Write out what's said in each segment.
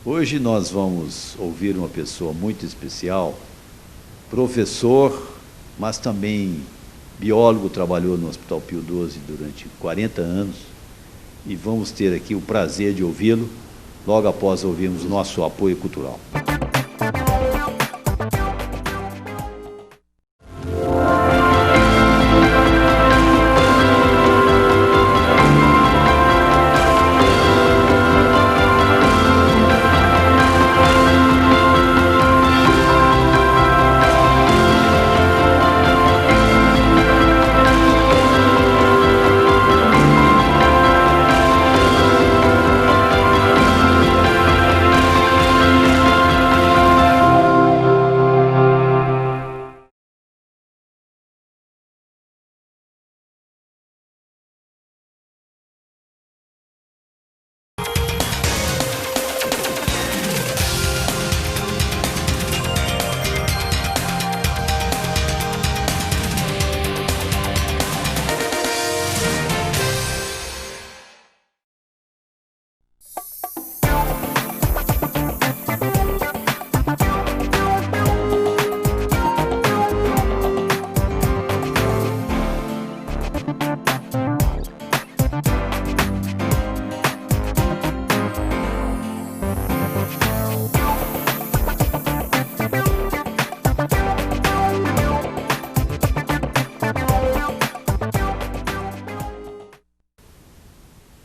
Hoje nós vamos ouvir uma pessoa muito especial, professor, mas também biólogo, trabalhou no Hospital Pio XII durante 40 anos, e vamos ter aqui o prazer de ouvi-lo logo após ouvirmos nosso apoio cultural.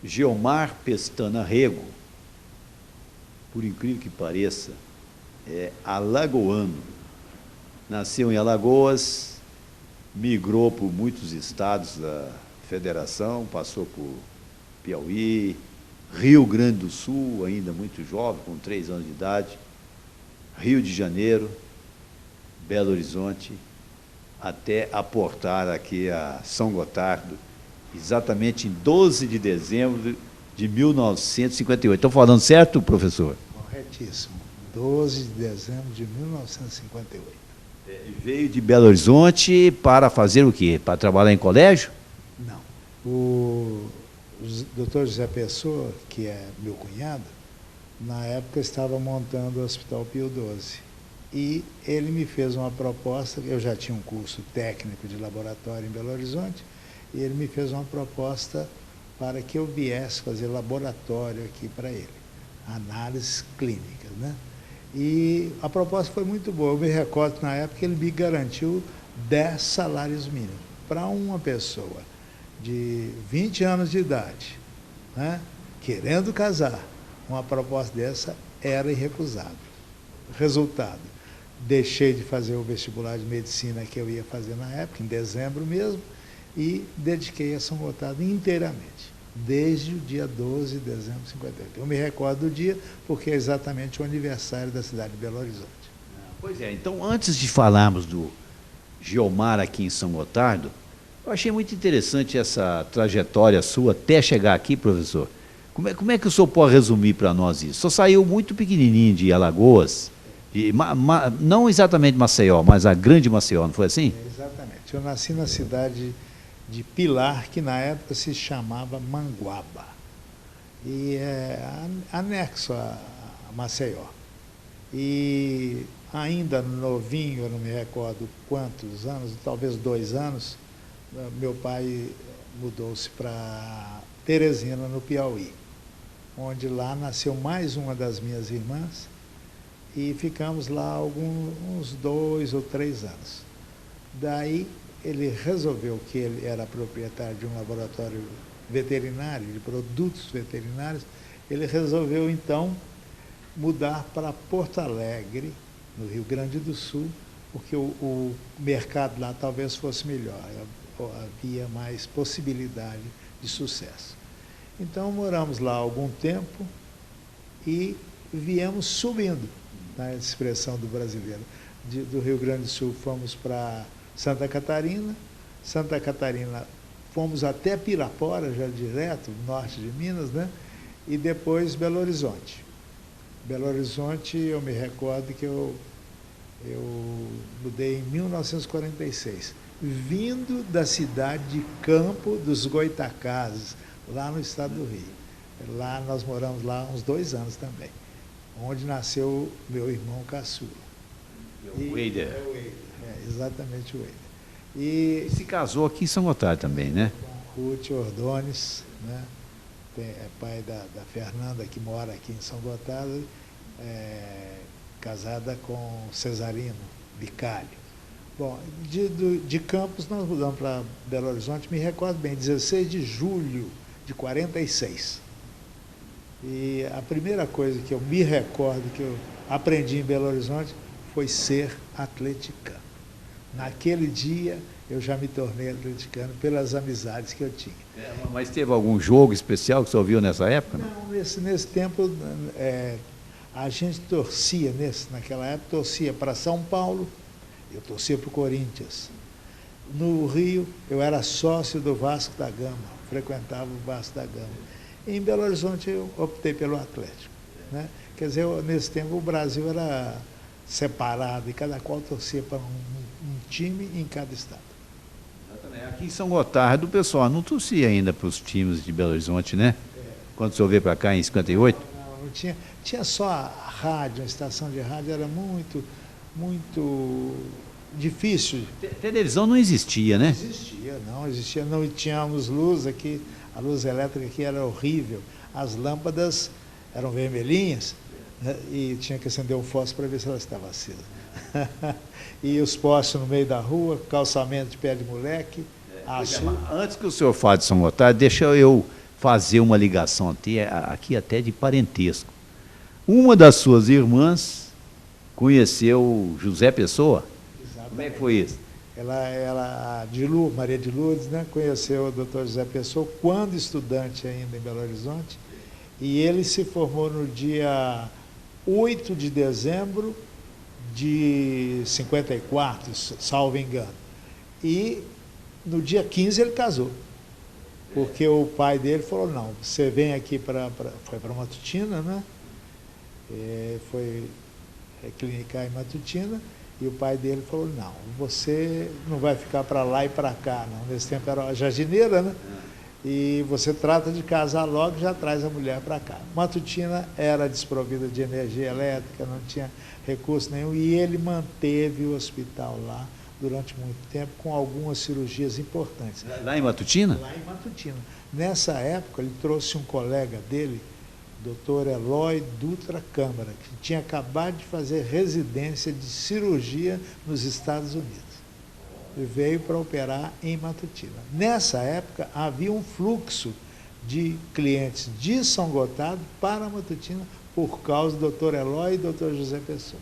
Geomar Pestana Rego, por incrível que pareça, é alagoano. Nasceu em Alagoas, migrou por muitos estados da federação, passou por Piauí, Rio Grande do Sul, ainda muito jovem, com 3 anos de idade, Rio de Janeiro, Belo Horizonte, até aportar aqui a São Gotardo, exatamente em 12 de dezembro de 1958. Estou falando certo, professor? Corretíssimo. 12 de dezembro de 1958. Veio de Belo Horizonte para fazer o quê? Para trabalhar em colégio? Não. O Dr. José Pessoa, que é meu cunhado, na época estava montando o Hospital Pio XII. E ele me fez uma proposta, eu já tinha um curso técnico de laboratório em Belo Horizonte, e ele me fez uma proposta para que eu viesse fazer laboratório aqui para ele, análises clínicas, né? E a proposta foi muito boa. Eu me recordo que na época ele me garantiu 10 salários mínimos para uma pessoa de 20 anos de idade, né, querendo casar. Uma proposta dessa era irrecusável. Resultado, deixei de fazer o vestibular de medicina que eu ia fazer na época, em dezembro mesmo, e dediquei a São Gotardo inteiramente, desde o dia 12 de dezembro de 58. Eu me recordo do dia porque é exatamente o aniversário da cidade de Belo Horizonte. Pois é, então antes de falarmos do Geomar aqui em São Gotardo, eu achei muito interessante essa trajetória sua até chegar aqui, professor. Como é que o senhor pode resumir para nós isso? O senhor saiu muito pequenininho de Alagoas, não exatamente Maceió, mas a grande Maceió, não foi assim? Exatamente. Eu nasci na cidade de Pilar, que na época se chamava Manguaba, e é anexo a Maceió. E ainda novinho, eu não me recordo quantos anos, talvez 2 anos, meu pai mudou-se para Teresina, no Piauí, onde lá nasceu mais uma das minhas irmãs, e ficamos lá uns 2 ou 3 anos. Daí ele resolveu que ele era proprietário de um laboratório veterinário, de produtos veterinários. Ele resolveu, então, mudar para Porto Alegre, no Rio Grande do Sul, porque o mercado lá talvez fosse melhor, havia mais possibilidade de sucesso. Então, moramos lá algum tempo e viemos subindo, na expressão do brasileiro. Do Rio Grande do Sul fomos para Santa Catarina, fomos até Pirapora, já direto, norte de Minas, né? E depois Belo Horizonte. Belo Horizonte, eu me recordo que eu mudei em 1946, vindo da cidade de Campo dos Goitacazes, lá no estado do Rio. Lá nós moramos lá uns 2 anos também. onde nasceu meu irmão caçula. O Weider. Exatamente o Weider. E se casou aqui em São Gotardo também, né? Com Ruth Ordones, né? É pai da Fernanda, que mora aqui em São Gotardo, casada com Cesarino Bicalho. Bom, de Campos nós mudamos para Belo Horizonte, me recordo bem, 16 de julho de 46. E a primeira coisa que eu me recordo que eu aprendi em Belo Horizonte foi ser atleticano. Naquele dia eu já me tornei atleticano pelas amizades que eu tinha. Mas teve algum jogo especial que você ouviu nessa época? Não, nesse tempo a gente torcia, naquela época, torcia para São Paulo, eu torcia para o Corinthians. No Rio, eu era sócio do Vasco da Gama, frequentava o Vasco da Gama. E em Belo Horizonte eu optei pelo Atlético, né? Quer dizer, nesse tempo o Brasil era separado e cada qual torcia para um time em cada estado. Aqui em São Gotardo, o pessoal não torcia ainda para os times de Belo Horizonte, né? Quando o senhor veio para cá em 58? Não tinha. Tinha só a rádio, a estação de rádio era muito difícil. Televisão não existia, né? Não existia. Não tínhamos luz aqui, a luz elétrica aqui era horrível. As lâmpadas eram vermelhinhas, né? E tinha que acender um fósforo para ver se ela estava acesa. E os postes no meio da rua, calçamento de pé de moleque. Antes que o senhor fale de São Gotardo, deixa eu fazer uma ligação aqui até de parentesco. Uma das suas irmãs conheceu José Pessoa? Exatamente. Como é que foi isso? Maria de Lourdes, né, conheceu o Dr. José Pessoa quando estudante ainda em Belo Horizonte, e ele se formou no dia 8 de dezembro de 54, salvo engano. E no dia 15 ele casou, porque o pai dele falou, não, você vem aqui foi para Matutina, né? Foi clinicar em Matutina, e o pai dele falou, não, você não vai ficar para lá e para cá, não. Nesse tempo era a jardineira, né? E você trata de casar logo e já traz a mulher para cá. Matutina era desprovida de energia elétrica, não tinha recurso nenhum, e ele manteve o hospital lá durante muito tempo, com algumas cirurgias importantes. Lá em Matutina? Lá em Matutina. Nessa época, ele trouxe um colega dele, Dr. Eloy Dutra Câmara, que tinha acabado de fazer residência de cirurgia nos Estados Unidos. E veio para operar em Matutina. Nessa época, havia um fluxo de clientes de São Gotardo para Matutina por causa do Dr. Eloy e do Dr. José Pessoa.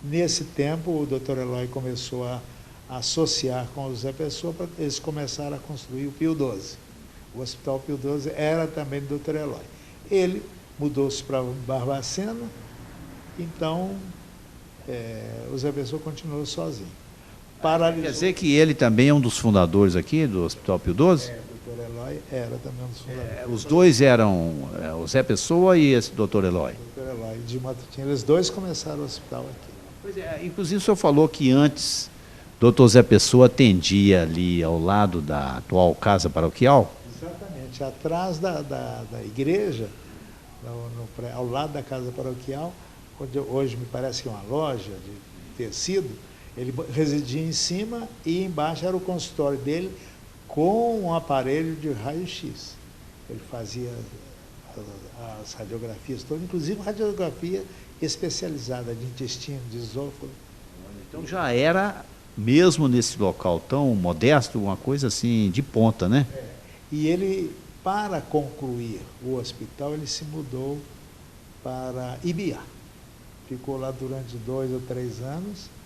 Nesse tempo, o Dr. Eloy começou a associar com o José Pessoa, eles começaram a construir o Pio XII. O Hospital Pio XII era também do Dr. Eloy. Ele mudou-se para Barbacena, então o José Pessoa continuou sozinho. Quer dizer que ele também é um dos fundadores aqui do Hospital Pio XII? O Dr. Eloy era também um dos fundadores. Os dois eram o Zé Pessoa e esse Dr. Eloy? O Dr. Eloy de Matutina, eles dois começaram o hospital aqui. Pois é, inclusive o senhor falou que antes o Dr. Zé Pessoa atendia ali ao lado da atual casa paroquial? Exatamente, atrás da igreja, ao lado da casa paroquial, onde hoje me parece que é uma loja de tecido. Ele residia em cima e embaixo era o consultório dele com um aparelho de raio-x. Ele fazia as radiografias todas, inclusive radiografia especializada de intestino, de esôfago. Então já era, mesmo nesse local tão modesto, uma coisa assim de ponta, né? E ele, para concluir o hospital, ele se mudou para Ibiá. Ficou lá durante 2 ou 3 anos.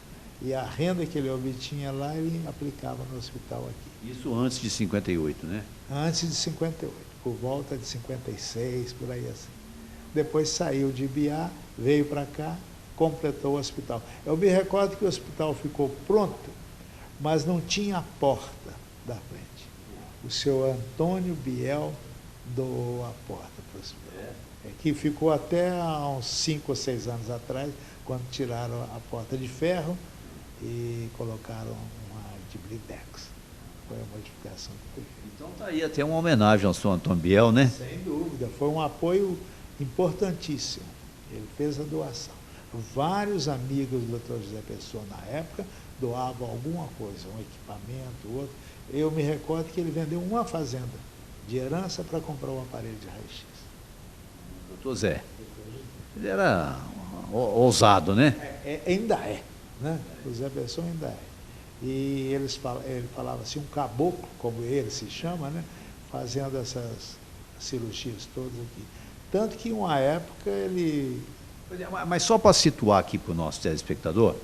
E a renda que ele obtinha lá, ele aplicava no hospital aqui. Isso antes de 58, né? Antes de 58, por volta de 56, por aí assim. Depois saiu de Ibiá, veio para cá, completou o hospital. Eu me recordo que o hospital ficou pronto, mas não tinha a porta da frente. O senhor Antônio Biel doou a porta para o hospital. Que ficou até há uns 5 ou 6 anos atrás, quando tiraram a porta de ferro e colocaram uma de blindex. Foi a modificação que foi feita. Então está aí até uma homenagem ao senhor Antônio Biel, né? Sem dúvida, foi um apoio importantíssimo. Ele fez a doação. Vários amigos do Dr. José Pessoa, na época, doavam alguma coisa, um equipamento, outro. Eu me recordo que ele vendeu uma fazenda de herança para comprar um aparelho de raio-x. Doutor Zé, ele era ousado, né? Ainda é, né? O Zé Pessoa ainda é. E ele falava assim, um caboclo, como ele se chama, né? Fazendo essas cirurgias todas aqui. Tanto que, em uma época, ele... Mas só para situar aqui para o nosso telespectador,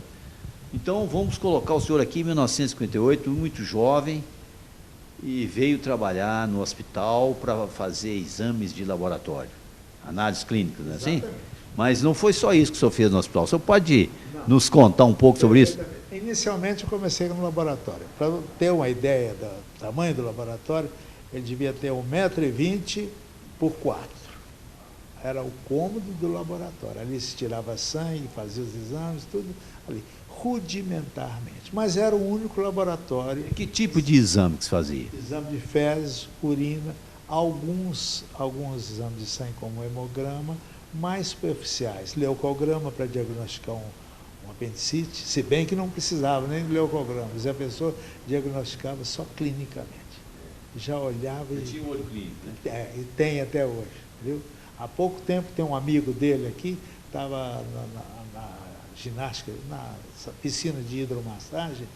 então vamos colocar o senhor aqui em 1958, muito jovem, e veio trabalhar no hospital para fazer exames de laboratório, análises clínicas, não é assim? Mas não foi só isso que o senhor fez no hospital. O senhor pode nos contar um pouco sobre isso? Inicialmente eu comecei no laboratório. Para ter uma ideia do tamanho do laboratório, ele devia ter 1,20 m por 4. Era o cômodo do laboratório. Ali se tirava sangue, fazia os exames, tudo ali, rudimentarmente. Mas era o único laboratório. Que tipo de exame que se fazia? Exame de fezes, urina, alguns exames de sangue, como hemograma, mais superficiais. Leucograma para diagnosticar um apendicite, se bem que não precisava nem de leucograma. A pessoa diagnosticava só clinicamente. Já olhava e... Tinha um olho clínico, né? E tem até hoje, viu? Há pouco tempo tem um amigo dele aqui, estava na ginástica, na piscina de hidromassagem,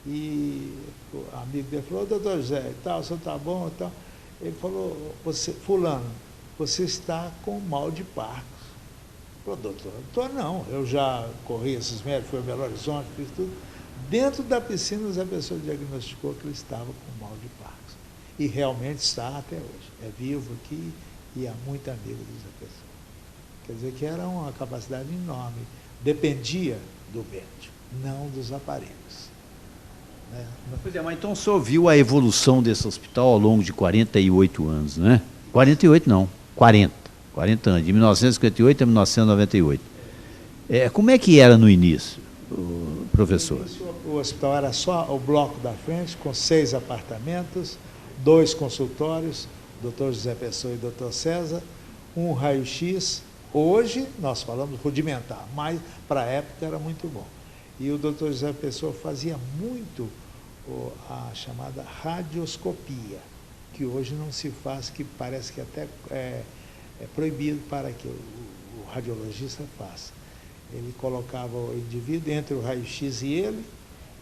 e o amigo dele falou, doutor José, e tal, o senhor está bom e tal. Ele falou, fulano, você está com mal de Parkinson. Falou, doutor, não, eu já corri esses médicos, fui ao Belo Horizonte, fiz tudo. Dentro da piscina, a pessoa diagnosticou que ele estava com mal de Parkinson. E realmente está até hoje. É vivo aqui e é muito amigo dessa pessoa. Quer dizer que era uma capacidade enorme. Dependia do médico, não dos aparelhos. Né? Pois é, mas então o senhor viu a evolução desse hospital ao longo de 48 anos, né? 48 não, 40 anos, de 1958 a 1998. Como é que era no início, professor? No início, o hospital era só o bloco da frente, com 6 apartamentos, 2 consultórios, Dr. José Pessoa e Dr. César, um raio-x. Hoje nós falamos rudimentar, mas para a época era muito bom. E o Dr. José Pessoa fazia muito a chamada radioscopia, que hoje não se faz, que parece que até é proibido para que o radiologista faça. Ele colocava o indivíduo entre o raio-x e ele,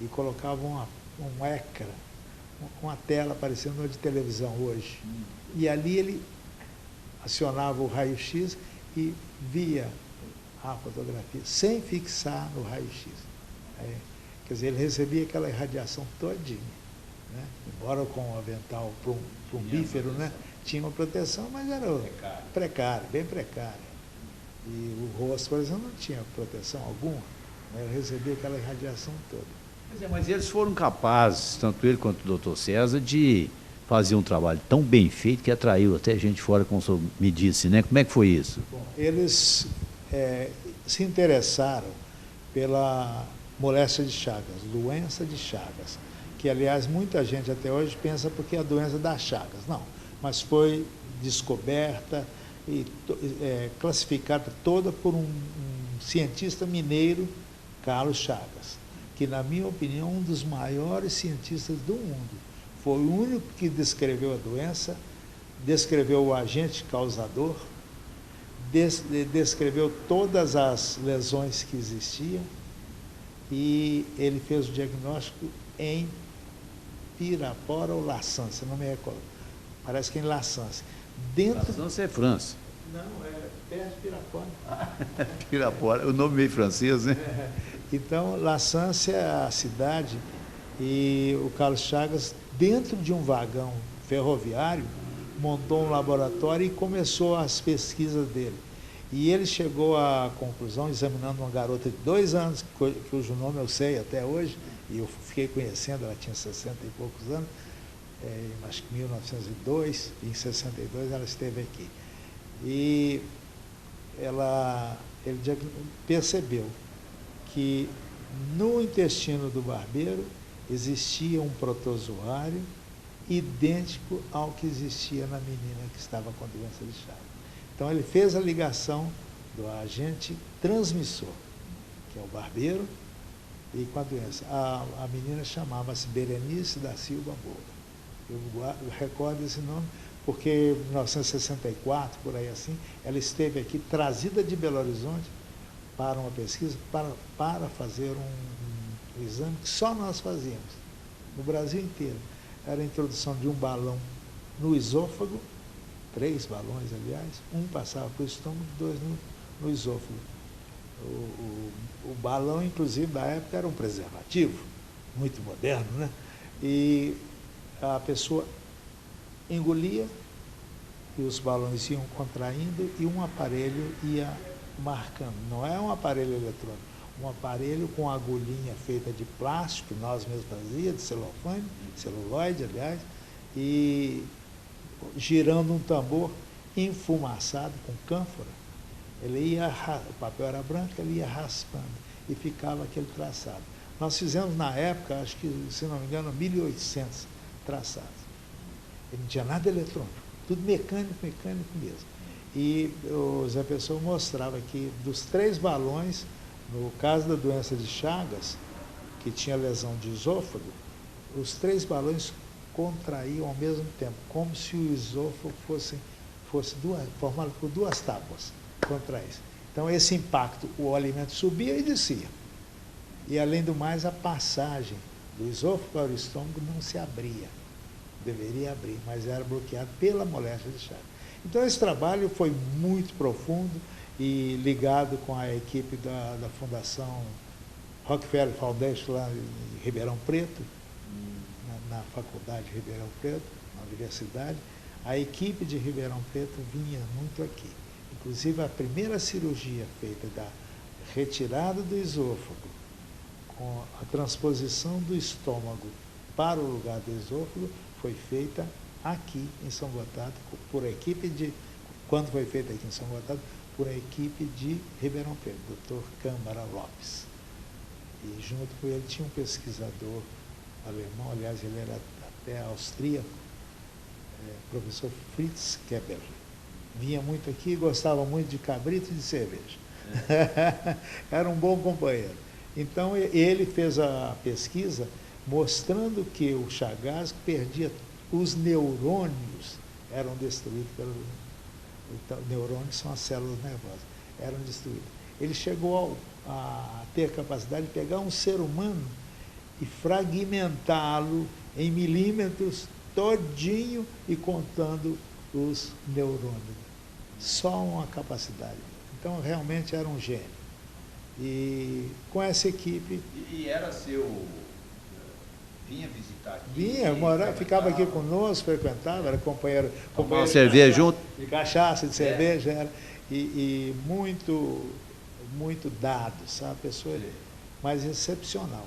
e colocava um ecrã, uma tela parecendo uma de televisão hoje. E ali ele acionava o raio-x e via a fotografia, sem fixar no raio-x. Quer dizer, ele recebia aquela irradiação todinha, né? Embora com o avental plumbífero, né? Tinha uma proteção, mas era precário, bem precário. E o rosto, por exemplo, não tinha proteção alguma, né? Ele recebia aquela irradiação toda. Mas eles foram capazes, tanto ele quanto o doutor César, de fazer um trabalho tão bem feito que atraiu até gente fora, como o senhor me disse, né? Como é que foi isso? Bom, eles se interessaram pela moléstia de Chagas, doença de Chagas, que, aliás, muita gente até hoje pensa porque é a doença das Chagas. Não, mas foi descoberta e classificada toda por um cientista mineiro, Carlos Chagas, que, na minha opinião, é um dos maiores cientistas do mundo. Foi o único que descreveu a doença, descreveu o agente causador, descreveu todas as lesões que existiam, e ele fez o diagnóstico em Pirapora ou Laçança, não me recordo. Parece que em Laçança. Laçança é França. Não, é perto de Pirapora. Pirapora, o nome meio francês, né? Então, Laçança é a cidade, e o Carlos Chagas, dentro de um vagão ferroviário, montou um laboratório e começou as pesquisas dele. E ele chegou à conclusão, examinando uma garota de 2 anos, cujo nome eu sei até hoje, e eu fiquei conhecendo, ela tinha 60 e poucos anos, acho que em 1902, e em 62 ela esteve aqui. E ele percebeu que no intestino do barbeiro existia um protozoário idêntico ao que existia na menina que estava com doença de Chagas. Então, ele fez a ligação do agente transmissor, que é o barbeiro, e com a doença. A menina chamava-se Berenice da Silva Moura. Eu recordo esse nome porque em 1964, por aí assim, ela esteve aqui, trazida de Belo Horizonte, para uma pesquisa, para fazer um exame que só nós fazíamos, no Brasil inteiro. Era a introdução de um balão no esôfago, 3 balões, aliás, um passava para o estômago, 2 no esôfago. O balão, inclusive, da época, era um preservativo, muito moderno, né? E a pessoa engolia e os balões iam contraindo e um aparelho ia marcando. Não é um aparelho eletrônico, um aparelho com agulhinha feita de plástico, que nós mesmos fazíamos, de celofane, celuloide, aliás, e girando um tambor enfumaçado com cânfora. Ele ia, o papel era branco, ele ia raspando e ficava aquele traçado. Nós fizemos na época, acho que, se não me engano, 1.800 traçados. Ele não tinha nada eletrônico, tudo mecânico mesmo. E o Zé Pessoa mostrava que dos 3 balões, no caso da doença de Chagas, que tinha lesão de esôfago, os 3 balões contraíam ao mesmo tempo, como se o esôfago fosse formado por 2 tábuas contraídas. Então, esse impacto, o alimento subia e descia. E, além do mais, a passagem do esôfago para o estômago não se abria. Deveria abrir, mas era bloqueado pela moléstia de Chagas. Então, esse trabalho foi muito profundo e ligado com a equipe da Fundação Rockefeller Foundation, lá em Ribeirão Preto, na Faculdade de Ribeirão Preto, na universidade. A equipe de Ribeirão Preto vinha muito aqui. Inclusive, a primeira cirurgia feita da retirada do esôfago, com a transposição do estômago para o lugar do esôfago, foi feita aqui em São Gotardo, por equipe de, quando foi feita aqui em São Gotardo, por a equipe de Ribeirão Preto, Dr. Câmara Lopes. E junto com ele tinha um pesquisador alemão, aliás, ele era até austríaco, professor Fritz Keber. Vinha muito aqui, gostava muito de cabrito e de cerveja. Era um bom companheiro. Então, ele fez a pesquisa mostrando que o Chagas perdia, os neurônios eram destruídos pelo... Então, neurônios são as células nervosas, eram destruídas. Ele chegou a ter a capacidade de pegar um ser humano e fragmentá-lo em milímetros todinho e contando os neurônios. Só uma capacidade. Então, realmente era um gênio. E com essa equipe... E era seu... Vinha visitar aqui? Vinha, ficava aqui conosco, frequentava, era companheiro de cerveja junto? De cachaça, de cerveja, era, e muito, muito dado, sabe? Pessoa mais excepcional.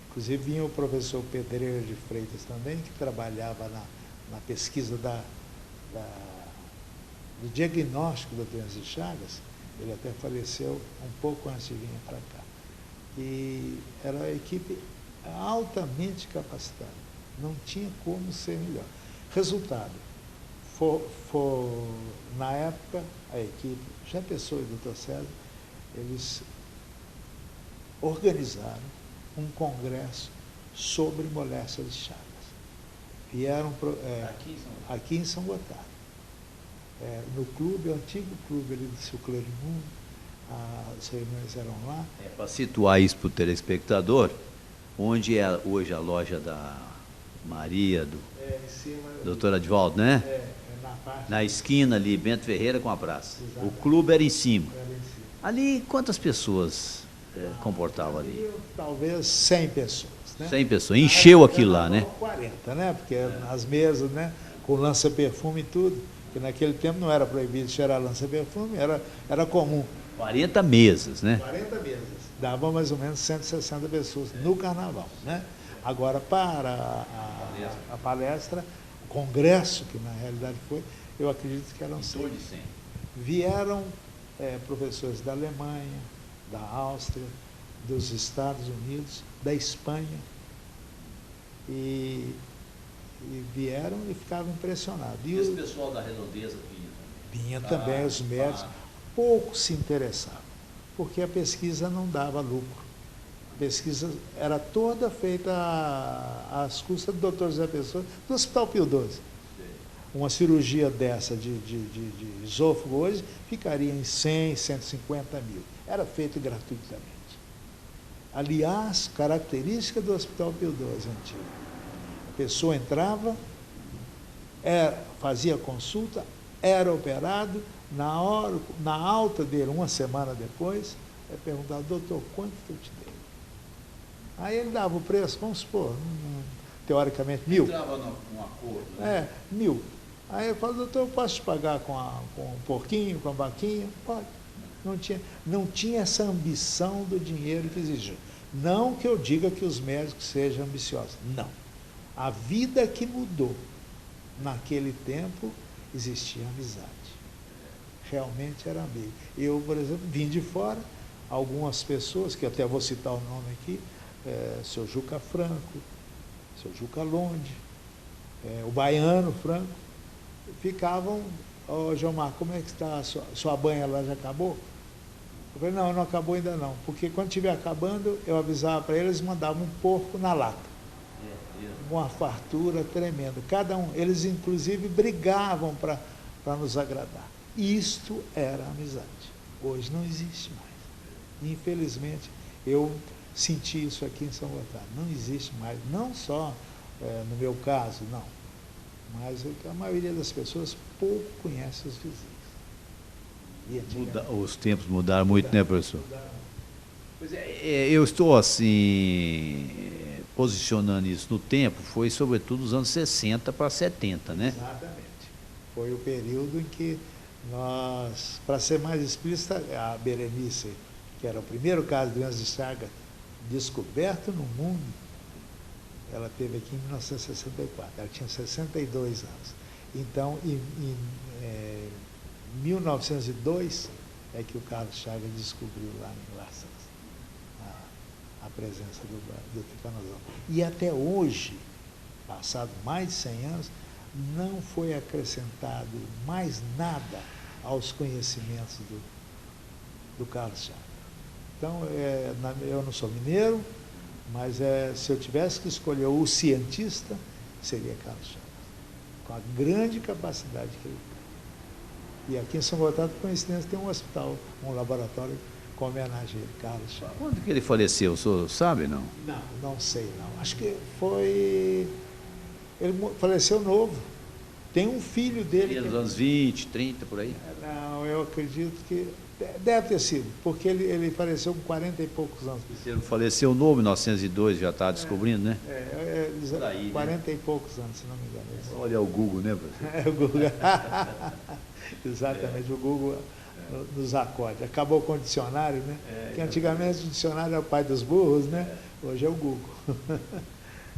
Inclusive vinha o professor Pedreira de Freitas também, que trabalhava na pesquisa do diagnóstico da doença de Chagas. Ele até faleceu um pouco antes de vir para cá. E era a equipe altamente capacitada. Não tinha como ser melhor. Resultado, na época, a equipe, já Pessoa e Dr. César, eles organizaram um congresso sobre moléstia de Chagas. Vieram aqui em São Gotardo. No clube, o antigo clube ali do Seu Clérimundo, as reuniões eram lá. Para situar isso para o telespectador, onde é hoje a loja da Maria, do doutor Advaldo, né? Na esquina ali, Bento Ferreira com a praça. Exatamente. O clube era em cima. Ali, quantas pessoas comportavam ali? Talvez 100 pessoas. Né? 100 pessoas. Encheu aquilo lá, né? 40, né? Porque as mesas, né? Com lança-perfume e tudo. Porque naquele tempo não era proibido cheirar lança-perfume, era comum. 40 mesas, né? 40 mesas. Dava mais ou menos 160 pessoas no carnaval, né? Agora, para a palestra, o congresso, que na realidade foi, eu acredito que eram 100. Vieram professores da Alemanha, da Áustria, dos Estados Unidos, da Espanha, e vieram e ficavam impressionados. E esse pessoal da Redondeza vinha? Vinha também, os médicos. pouco se interessavam, porque a pesquisa não dava lucro. A pesquisa era toda feita às custas do Dr. José Pessoa, do Hospital Pio XII. Uma cirurgia dessa de esôfago hoje ficaria em 100, 150 mil. Era feito gratuitamente. Aliás, característica do Hospital Pio XII antigo. A pessoa entrava, fazia consulta, era operado, na alta dele, uma semana depois, perguntava: doutor, quanto que eu te dei? Aí ele dava o preço, vamos supor, teoricamente, 1.000. Entrava num acordo, né? 1.000. Aí eu falo: doutor, eu posso te pagar com um porquinho, com a vaquinha? Pode. Não tinha essa ambição do dinheiro que exigia. Não que eu diga que os médicos sejam ambiciosos, não. A vida que mudou. Naquele tempo existia amizade. Realmente era amigo. Eu, por exemplo, vim de fora, algumas pessoas, que até vou citar o nome aqui, seu Juca Franco, seu Juca Londe, o Baiano Franco, ficavam: ô Gilmar, como é que está a sua banha lá, já acabou? Eu falei: não acabou ainda não, porque quando estiver acabando, eu avisava para eles, mandavam um porco na lata. Uma fartura tremenda. Cada um, eles inclusive brigavam para nos agradar. Isto era amizade. Hoje não existe mais. Infelizmente, eu senti isso aqui em São Gotardo. Não existe mais, não só no meu caso, não. Mas a maioria das pessoas pouco conhece os vizinhos. Os tempos mudaram muito, né, professor? Pois eu estou assim, posicionando isso no tempo, foi sobretudo dos anos 60 para 70, né? Exatamente. Foi o período em que nós, para ser mais explícita, a Berenice, que era o primeiro caso de doença de Chagas descoberto no mundo, ela teve aqui em 1964, ela tinha 62 anos. Então, em 1902, é que o Carlos Chagas descobriu lá em Laças a presença do tipanosoma. E até hoje, passado mais de 100 anos, não foi acrescentado mais nada aos conhecimentos do Carlos Chagas. Então, eu não sou mineiro, mas se eu tivesse que escolher o cientista, seria Carlos Chagas, com a grande capacidade que ele tem. E aqui em São Gotardo, por coincidência, tem um hospital, um laboratório com homenagem a ele, Carlos Chagas. Quando que ele faleceu, o senhor sabe, não? Não sei, não. Acho que foi... Ele faleceu novo. Tem um filho dele... Nos anos 20, 30, por aí? Não, eu acredito que... Deve ter sido, porque ele faleceu com 40 e poucos anos. Ele faleceu novo, em 1902, já está descobrindo, né? 40 e poucos anos, se não me engano. Olha o Google, né, professor? O Google. Exatamente, o Google nos acode. Acabou com o dicionário, né? Porque antigamente o dicionário era o pai dos burros, né? Hoje é o Google.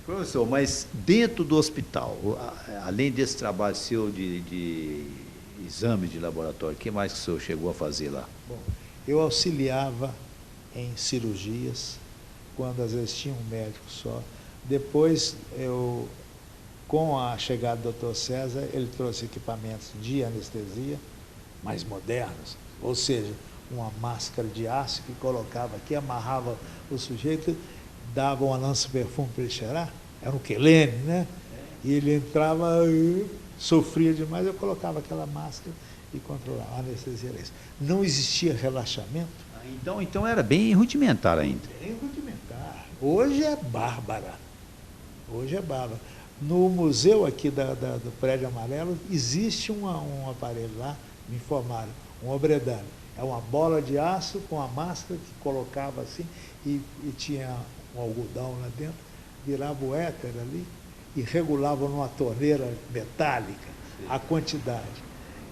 Professor, mas dentro do hospital, além desse trabalho seu de exame de laboratório, o que mais que o senhor chegou a fazer lá? Bom, eu auxiliava em cirurgias, quando às vezes tinha um médico só. Depois, com a chegada do Dr. César, ele trouxe equipamentos de anestesia mais modernos, ou seja, uma máscara de aço que colocava aqui, amarrava o sujeito, dava uma lança-perfume para ele cheirar, era um quelene, né? E ele entrava, sofria demais, eu colocava aquela máscara e controlava. A anestesia era isso. Não existia relaxamento. Então era bem rudimentar ainda. Bem rudimentar. Hoje é bárbara. Hoje é bárbara. No museu aqui do Prédio Amarelo, existe um aparelho lá, me informaram, um obredane. É uma bola de aço com a máscara que colocava assim e tinha um algodão lá dentro, virava o éter ali e regulava numa torneira metálica a quantidade.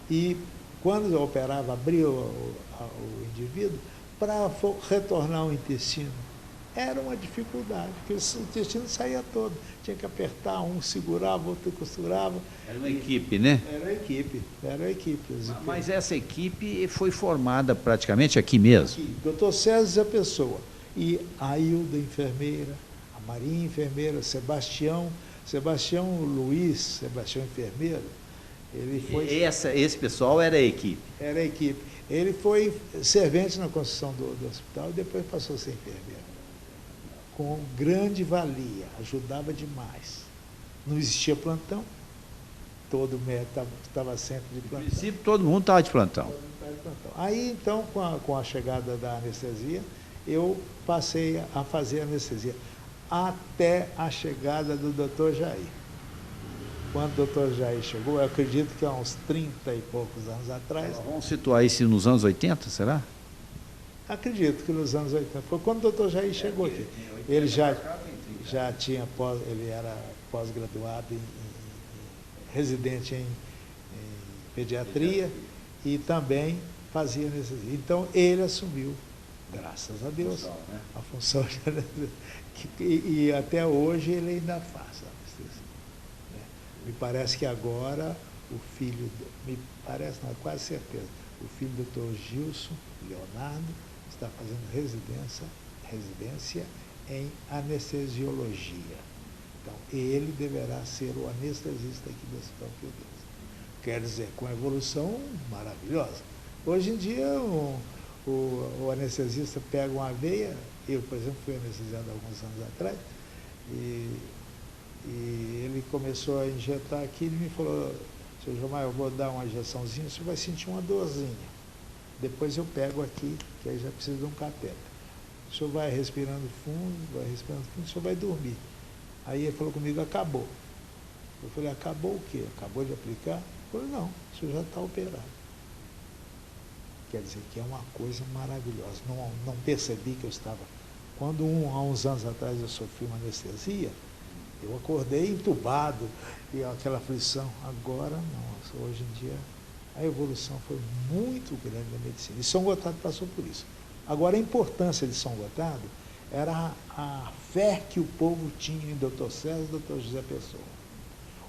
E quando eu operava, abria o indivíduo, para retornar o intestino, era uma dificuldade, porque o intestino saía todo. Tinha que apertar, um segurava, outro costurava. Era uma equipe, né? Era a equipe. Mas essa equipe foi formada praticamente aqui mesmo? Aqui, Dr. César Pessoa. E a Hilda, enfermeira, a Marinha, enfermeira, Sebastião Luiz, enfermeiro. Ele foi... Esse pessoal era a equipe? Era a equipe. Ele foi servente na construção do hospital e depois passou a ser enfermeiro. Com grande valia, ajudava demais. Não existia plantão, todo médico estava sempre de plantão. No princípio, todo mundo estava de plantão. Aí, então, com a chegada da anestesia, eu passei a fazer anestesia, até a chegada do Dr. Jair. Quando o Dr. Jair chegou, eu acredito que há uns 30 e poucos anos atrás. Vamos situar isso nos anos 80, será? Acredito que nos anos 80. Foi quando o Dr. Jair chegou aqui. Ele já tinha ele era pós-graduado residente em pediatria e também fazia anestesia. Então, ele assumiu, graças a Deus, a função de anestesia. E até hoje ele ainda faz anestesia. Me parece que agora o filho, me parece, não, quase certeza, o filho do Dr. Gilson Leonardo está fazendo residência em anestesiologia. Então, ele deverá ser o anestesista aqui do Hospital Pio XII. Quer dizer, com evolução maravilhosa. Hoje em dia, o anestesista pega uma veia, eu, por exemplo, fui anestesiado há alguns anos atrás, e ele começou a injetar aqui, ele me falou, seu Gilmar, eu vou dar uma injeçãozinha, você vai sentir uma dorzinha. Depois eu pego aqui, que aí já precisa de um catéter. O senhor vai respirando fundo, o senhor vai dormir. Aí ele falou comigo, acabou. Eu falei, acabou o quê? Acabou de aplicar? Ele falou, não, o senhor já está operado. Quer dizer que é uma coisa maravilhosa. Não percebi que eu estava... Quando há uns anos atrás eu sofri uma anestesia, eu acordei entubado, e aquela aflição. Agora não, hoje em dia a evolução foi muito grande na medicina. E São Gotardo passou por isso. Agora, a importância de São Gotardo era a fé que o povo tinha em Dr. César e Dr. José Pessoa.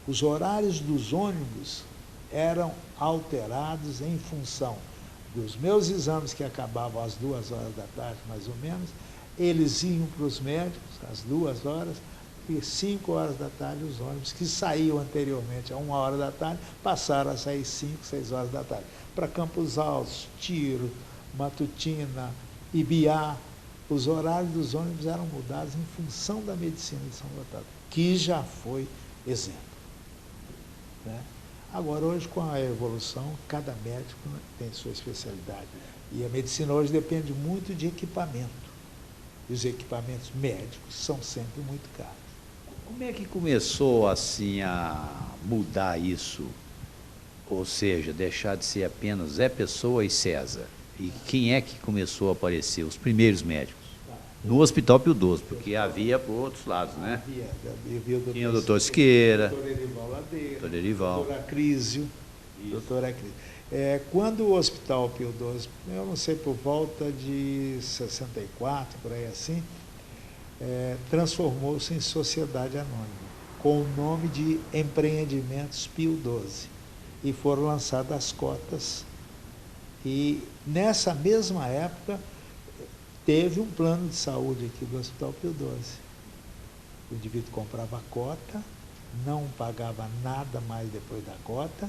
Os horários dos ônibus eram alterados em função dos meus exames, que acabavam às 2 horas da tarde, mais ou menos. Eles iam para os médicos às 2 horas, e 5 horas da tarde os ônibus que saíam anteriormente a 1 hora da tarde, passaram a sair 5, 6 horas da tarde. Para Campos Altos, Tiro, Matutina, Ibiá, os horários dos ônibus eram mudados em função da medicina de São Gotardo, que já foi exemplo. Né? Agora, hoje, com a evolução, cada médico tem sua especialidade. E a medicina hoje depende muito de equipamento. E os equipamentos médicos são sempre muito caros. Como é que começou, assim, a mudar isso? Ou seja, deixar de ser apenas Zé Pessoa e César? E quem é que começou a aparecer? Os primeiros médicos? No Hospital Pio XII, porque havia por outros lados, né? Tinha o doutor Siqueira, doutor Erival Ladeira, doutor Erival, doutor Acrísio. Quando o Hospital Pio XII, eu não sei, por volta de 64, por aí assim, transformou-se em sociedade anônima, com o nome de Empreendimentos Pio XII. E foram lançadas as cotas. E nessa mesma época, teve um plano de saúde aqui do Hospital Pio XII. O indivíduo comprava a cota, não pagava nada mais depois da cota,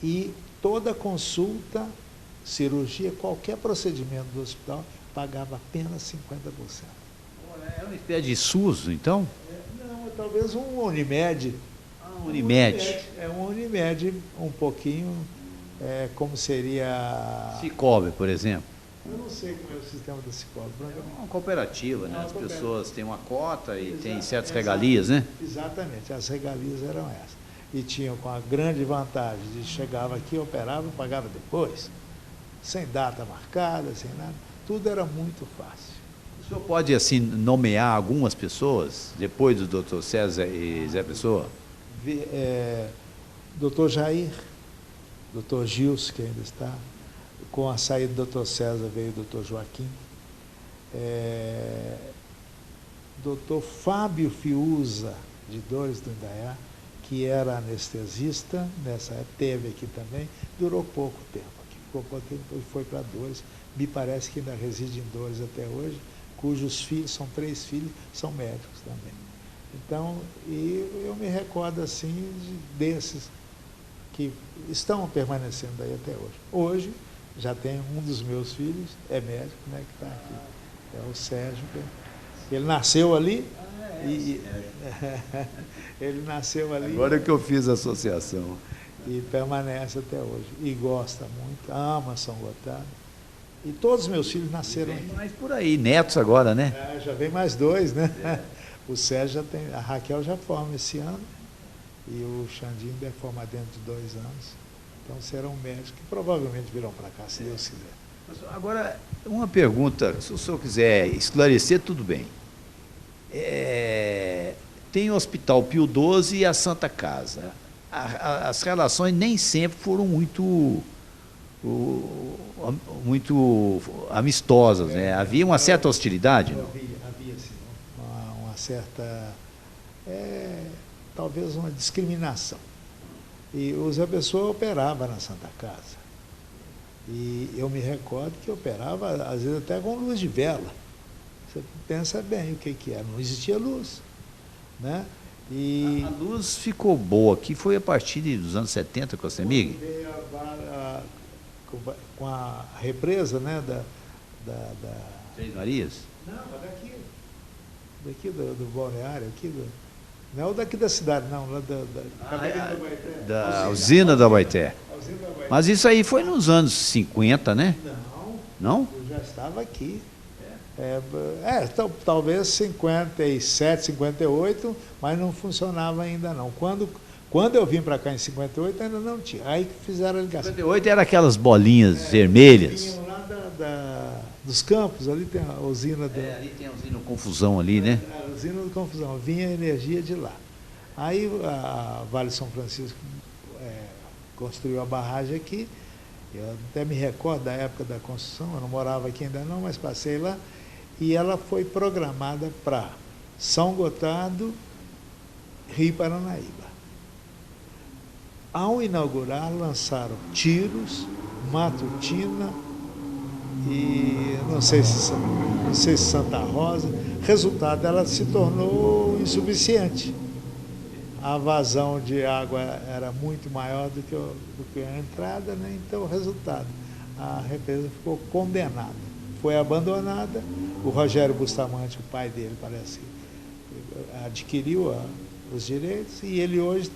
e toda consulta, cirurgia, qualquer procedimento do hospital, pagava apenas 50%. Era uma espécie de SUS, então? Não, talvez um Unimed. Unimed. É um Unimed, um pouquinho, como seria... Cicobi, por exemplo. Eu não sei como é o sistema da Cicobi. É uma cooperativa, né? As pessoas têm uma cota e têm certas exatamente, regalias, né? Exatamente, as regalias eram essas. E tinham com a grande vantagem de chegava aqui, operava e pagava depois, sem data marcada, sem nada. Tudo era muito fácil. O senhor pode, assim, nomear algumas pessoas, depois do doutor César e Zé Pessoa? Doutor Jair, doutor Gilson, que ainda está, com a saída do doutor César veio o doutor Joaquim, doutor Fábio Fiuza, de Dores do Indaiá, que era anestesista, nessa época, teve aqui também, durou pouco tempo aqui, ficou pouco tempo, depois foi para Dores, me parece que ainda reside em Dores até hoje, cujos filhos, são 3 filhos, são médicos também. Então, e eu me recordo assim desses que estão permanecendo aí até hoje. Hoje, já tem um dos meus filhos, é médico, né, que está aqui. É o Sérgio. Ele nasceu ali. Ele nasceu ali. Agora que eu fiz a associação. E permanece até hoje. E gosta muito, ama São Gotardo. E todos os meus filhos nasceram aqui. Mas por aí, netos agora, né? Já vem mais dois, né? O Sérgio já tem, a Raquel já forma esse ano. E o Xandinho deve formar dentro de 2 anos. Então serão médicos que provavelmente virão para cá, se Deus quiser. Agora, uma pergunta, se o senhor quiser esclarecer, tudo bem. Tem o Hospital Pio XII e a Santa Casa. As relações nem sempre foram muito amistosas, né? Havia uma certa hostilidade, não? Havia sim, uma certa, talvez uma discriminação. E o Zé Pessoa operava na Santa Casa. E eu me recordo que operava, às vezes, até com luz de vela. Você pensa bem o que é, não existia luz, né? E a luz ficou boa aqui, foi a partir dos anos 70 com a CEMIG? Com a represa, né, Três Marias? Não, daqui do balneário, não é o daqui da cidade, não, lá da usina da Abaeté. Mas isso aí foi nos anos 50, né? Não? Eu já estava aqui. Talvez 57, 58, mas não funcionava ainda não. Quando eu vim para cá em 58, ainda não tinha. Aí que fizeram a ligação. 58 era aquelas bolinhas vermelhas. Vinham lá dos campos, ali tem a usina. Ali tem a usina Confusão ali, né? A usina de Confusão, vinha energia de lá. Aí a Vale São Francisco construiu a barragem aqui. Eu até me recordo da época da construção, eu não morava aqui ainda não, mas passei lá. E ela foi programada para São Gotardo, Rio Paranaíba. Ao inaugurar, lançaram Tiros, Matutina e não sei se Santa Rosa. Resultado, ela se tornou insuficiente. A vazão de água era muito maior do que a entrada, né? Então, o resultado, a represa ficou condenada. Foi abandonada, o Rogério Bustamante, o pai dele, parece, adquiriu os direitos e ele hoje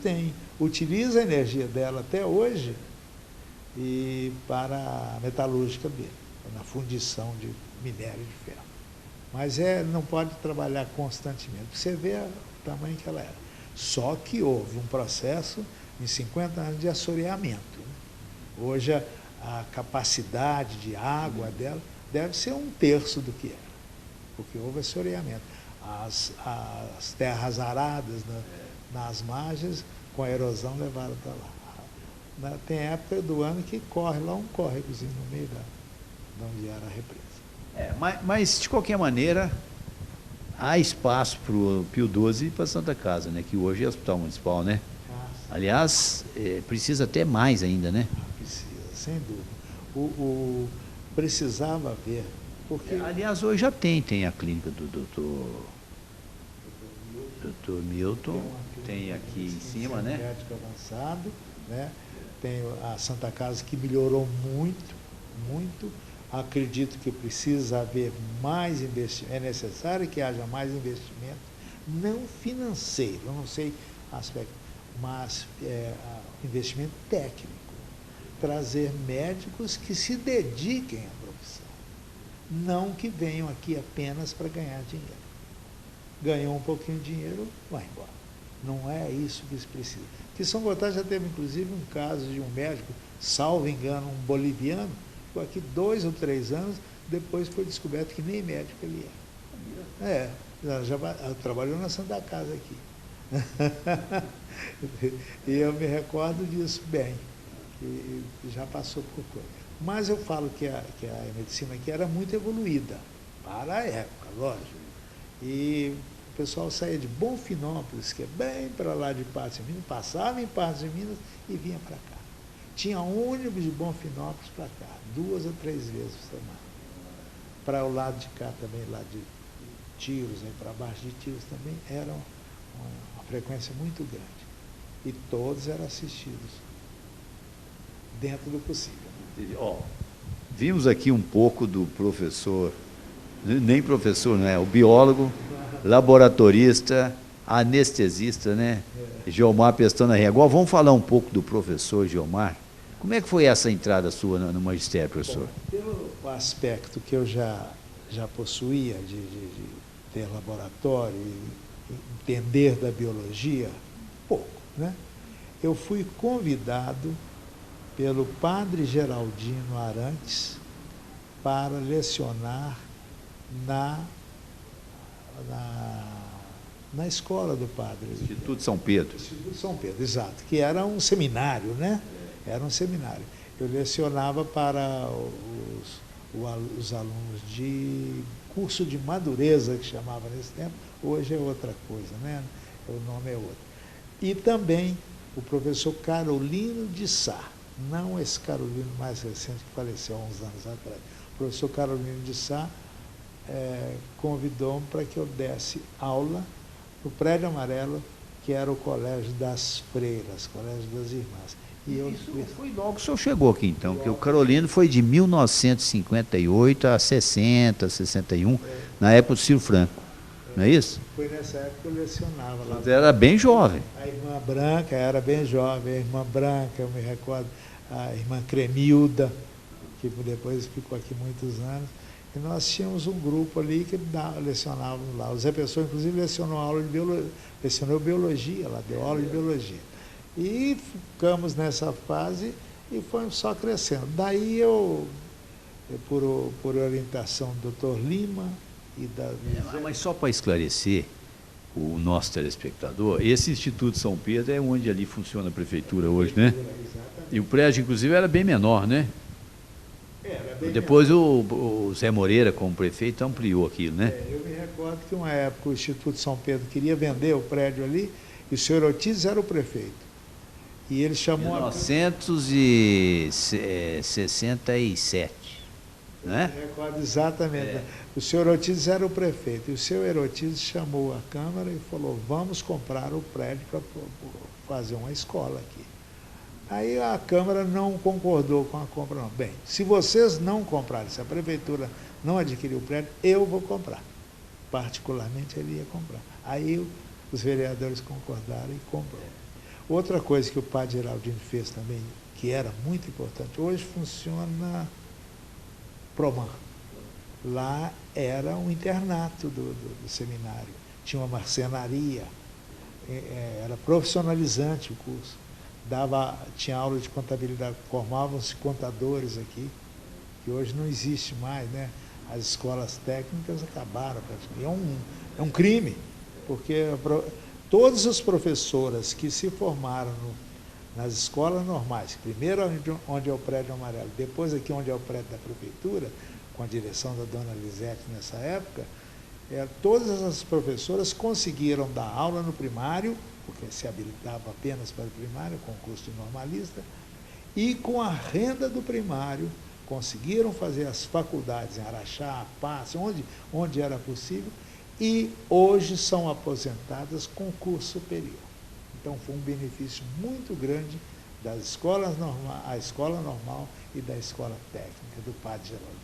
utiliza a energia dela até hoje para a metalúrgica dele, na fundição de minério de ferro. Mas não pode trabalhar constantemente, você vê o tamanho que ela era. Só que houve um processo em 50 anos de assoreamento. Hoje a capacidade de água dela deve ser 1/3 do que era, porque houve assoreamento. As terras aradas nas margens, com a erosão, levaram para lá. Tem época do ano que corre lá um córregozinho no meio de onde era a represa. Mas, de qualquer maneira, há espaço para o Pio XII e para a Santa Casa, né? Que hoje é Hospital Municipal, né? Aliás, precisa até mais ainda, né? Precisa, sem dúvida. Precisava haver, porque... Aliás, hoje já tem a clínica do Dr. Milton, tem aqui em cima, né? Médico avançado, né? Tem a Santa Casa que melhorou muito, muito. Acredito que precisa haver mais investimento, é necessário que haja mais investimento, não financeiro, eu não sei aspecto, mas investimento técnico. Trazer médicos que se dediquem à profissão, não que venham aqui apenas para ganhar dinheiro. Ganhou um pouquinho de dinheiro, vai embora. Não é isso que se precisa. Que São Gotardo já teve, inclusive, um caso de um médico, salvo engano, um boliviano, ficou aqui 2 ou 3 anos, depois foi descoberto que nem médico ele era. Já trabalhou na Santa Casa aqui. E eu me recordo disso bem. E já passou por coisa. Mas eu falo que a medicina aqui era muito evoluída, para a época, lógico. E o pessoal saía de Bonfinópolis, que é bem para lá de Patos de Minas, passava em Patos de Minas e vinha para cá. Tinha ônibus de Bonfinópolis para cá, 2 ou 3 vezes por semana. Para o lado de cá também, lá de Tiros, para baixo de Tiros também, era uma frequência muito grande. E todos eram assistidos dentro do possível. Vimos aqui um pouco do professor, nem professor, não é? O biólogo, laboratorista, anestesista, né? Geomar Pestana Rego. Agora vamos falar um pouco do professor Geomar. Como é que foi essa entrada sua no magistério, professor? Pelo aspecto que eu já possuía de ter laboratório e entender da biologia, pouco, né? Eu fui convidado pelo padre Geraldino Arantes para lecionar na escola do padre. Instituto São Pedro. Instituto São Pedro, exato, que era um seminário, né? Era um seminário. Eu lecionava para os alunos de curso de madureza, que chamava nesse tempo, hoje é outra coisa, né? O nome é outro. E também o professor Carolino de Sá, não esse Carolino mais recente que faleceu há uns anos atrás. O professor Carolino de Sá convidou-me para que eu desse aula no Prédio Amarelo, que era o Colégio das Freiras, Colégio das Irmãs. Isso foi logo que o senhor chegou aqui, então, porque o Carolino foi de 1958 a 60, 61, na época do Ciro Franco, não é isso? Foi nessa época que eu lecionava lá. Você era bem jovem. A irmã Branca era bem jovem, a irmã Branca, eu me recordo, a irmã Cremilda, que depois ficou aqui muitos anos. E nós tínhamos um grupo ali que lecionávamos lá. O Zé Pessoa, inclusive, lecionou biologia lá, deu aula de biologia. E ficamos nessa fase e fomos só crescendo. Daí por orientação do Dr. Lima e da... Mas só para esclarecer o nosso telespectador, esse Instituto São Pedro é onde ali funciona a prefeitura hoje, né? E o prédio, inclusive, era bem menor, né? Depois o Zé Moreira, como prefeito, ampliou aquilo, né? Eu me recordo que uma época o Instituto São Pedro queria vender o prédio ali e o senhor Ortiz era o prefeito. E ele chamou... 1967, né? Eu me recordo exatamente. O senhor Ortiz era o prefeito e o senhor Ortiz chamou a Câmara e falou, vamos comprar o prédio para fazer uma escola aqui. Aí a Câmara não concordou com a compra, não. Bem, se vocês não comprarem, se a Prefeitura não adquirir o prédio, eu vou comprar. Particularmente, ele ia comprar. Aí os vereadores concordaram e comprou. Outra coisa que o padre Geraldino fez também, que era muito importante, hoje funciona Proman. Lá era um internato do seminário. Tinha uma marcenaria, era profissionalizante o curso. Tinha aula de contabilidade, formavam-se contadores aqui, que hoje não existe mais, né? As escolas técnicas acabaram praticamente. É um crime, porque todas as professoras que se formaram nas escolas normais, primeiro onde é o Prédio Amarelo, depois aqui onde é o prédio da prefeitura, com a direção da dona Lisete nessa época, todas as professoras conseguiram dar aula no primário, porque se habilitava apenas para o primário, concurso de normalista, e com a renda do primário conseguiram fazer as faculdades em Araxá, Passe, onde era possível, e hoje são aposentadas com curso superior. Então foi um benefício muito grande das escolas normais, a escola normal e da escola técnica do padre Geraldino.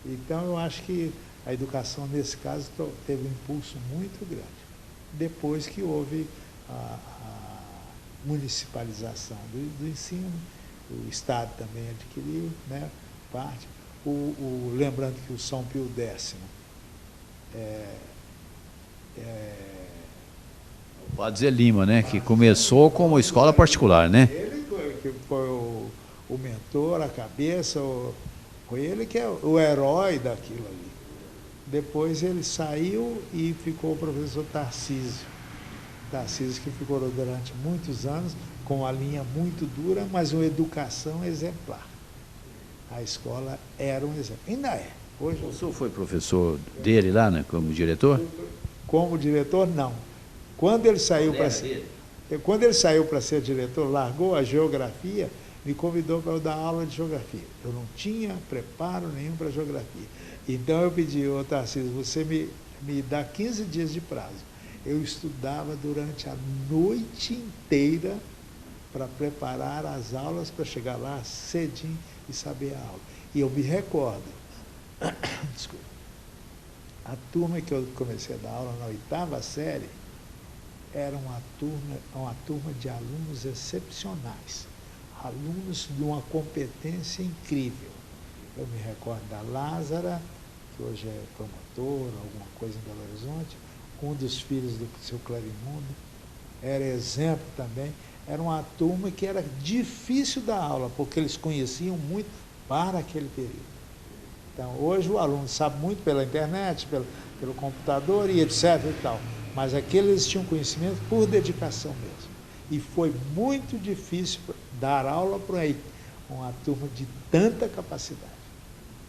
Então eu acho que a educação nesse caso teve um impulso muito grande. Depois que houve a municipalização do ensino, o Estado também adquiriu, né, parte. Lembrando que o São Pio X o padre Zé Lima, né, que começou como escola particular, né? Ele que foi o mentor, a cabeça, foi ele que é o herói daquilo ali. Depois ele saiu e ficou o professor Tarcísio. Tarcísio que ficou durante muitos anos com uma linha muito dura, mas uma educação exemplar. A escola era um exemplo. Ainda é. Hoje, o senhor foi professor dele lá, né, como diretor? Como diretor, não. Quando ele saiu para ser diretor, largou a geografia, me convidou para eu dar aula de geografia. Eu não tinha preparo nenhum para geografia. Então eu pedi, Tarcísio, você me dá 15 dias de prazo. Eu estudava durante a noite inteira para preparar as aulas, para chegar lá cedinho e saber a aula. E eu me recordo, desculpa, a turma que eu comecei a dar aula na 8ª série era uma turma de alunos excepcionais, alunos de uma competência incrível. Eu me recordo da Lázara, que hoje é promotora, alguma coisa em Belo Horizonte, um dos filhos do seu Clarimundo, era exemplo também. Era uma turma que era difícil dar aula, porque eles conheciam muito para aquele período. Então, hoje o aluno sabe muito pela internet, pelo computador e etc. e tal, mas aqueles tinham conhecimento por dedicação mesmo. E foi muito difícil dar aula para uma turma de tanta capacidade.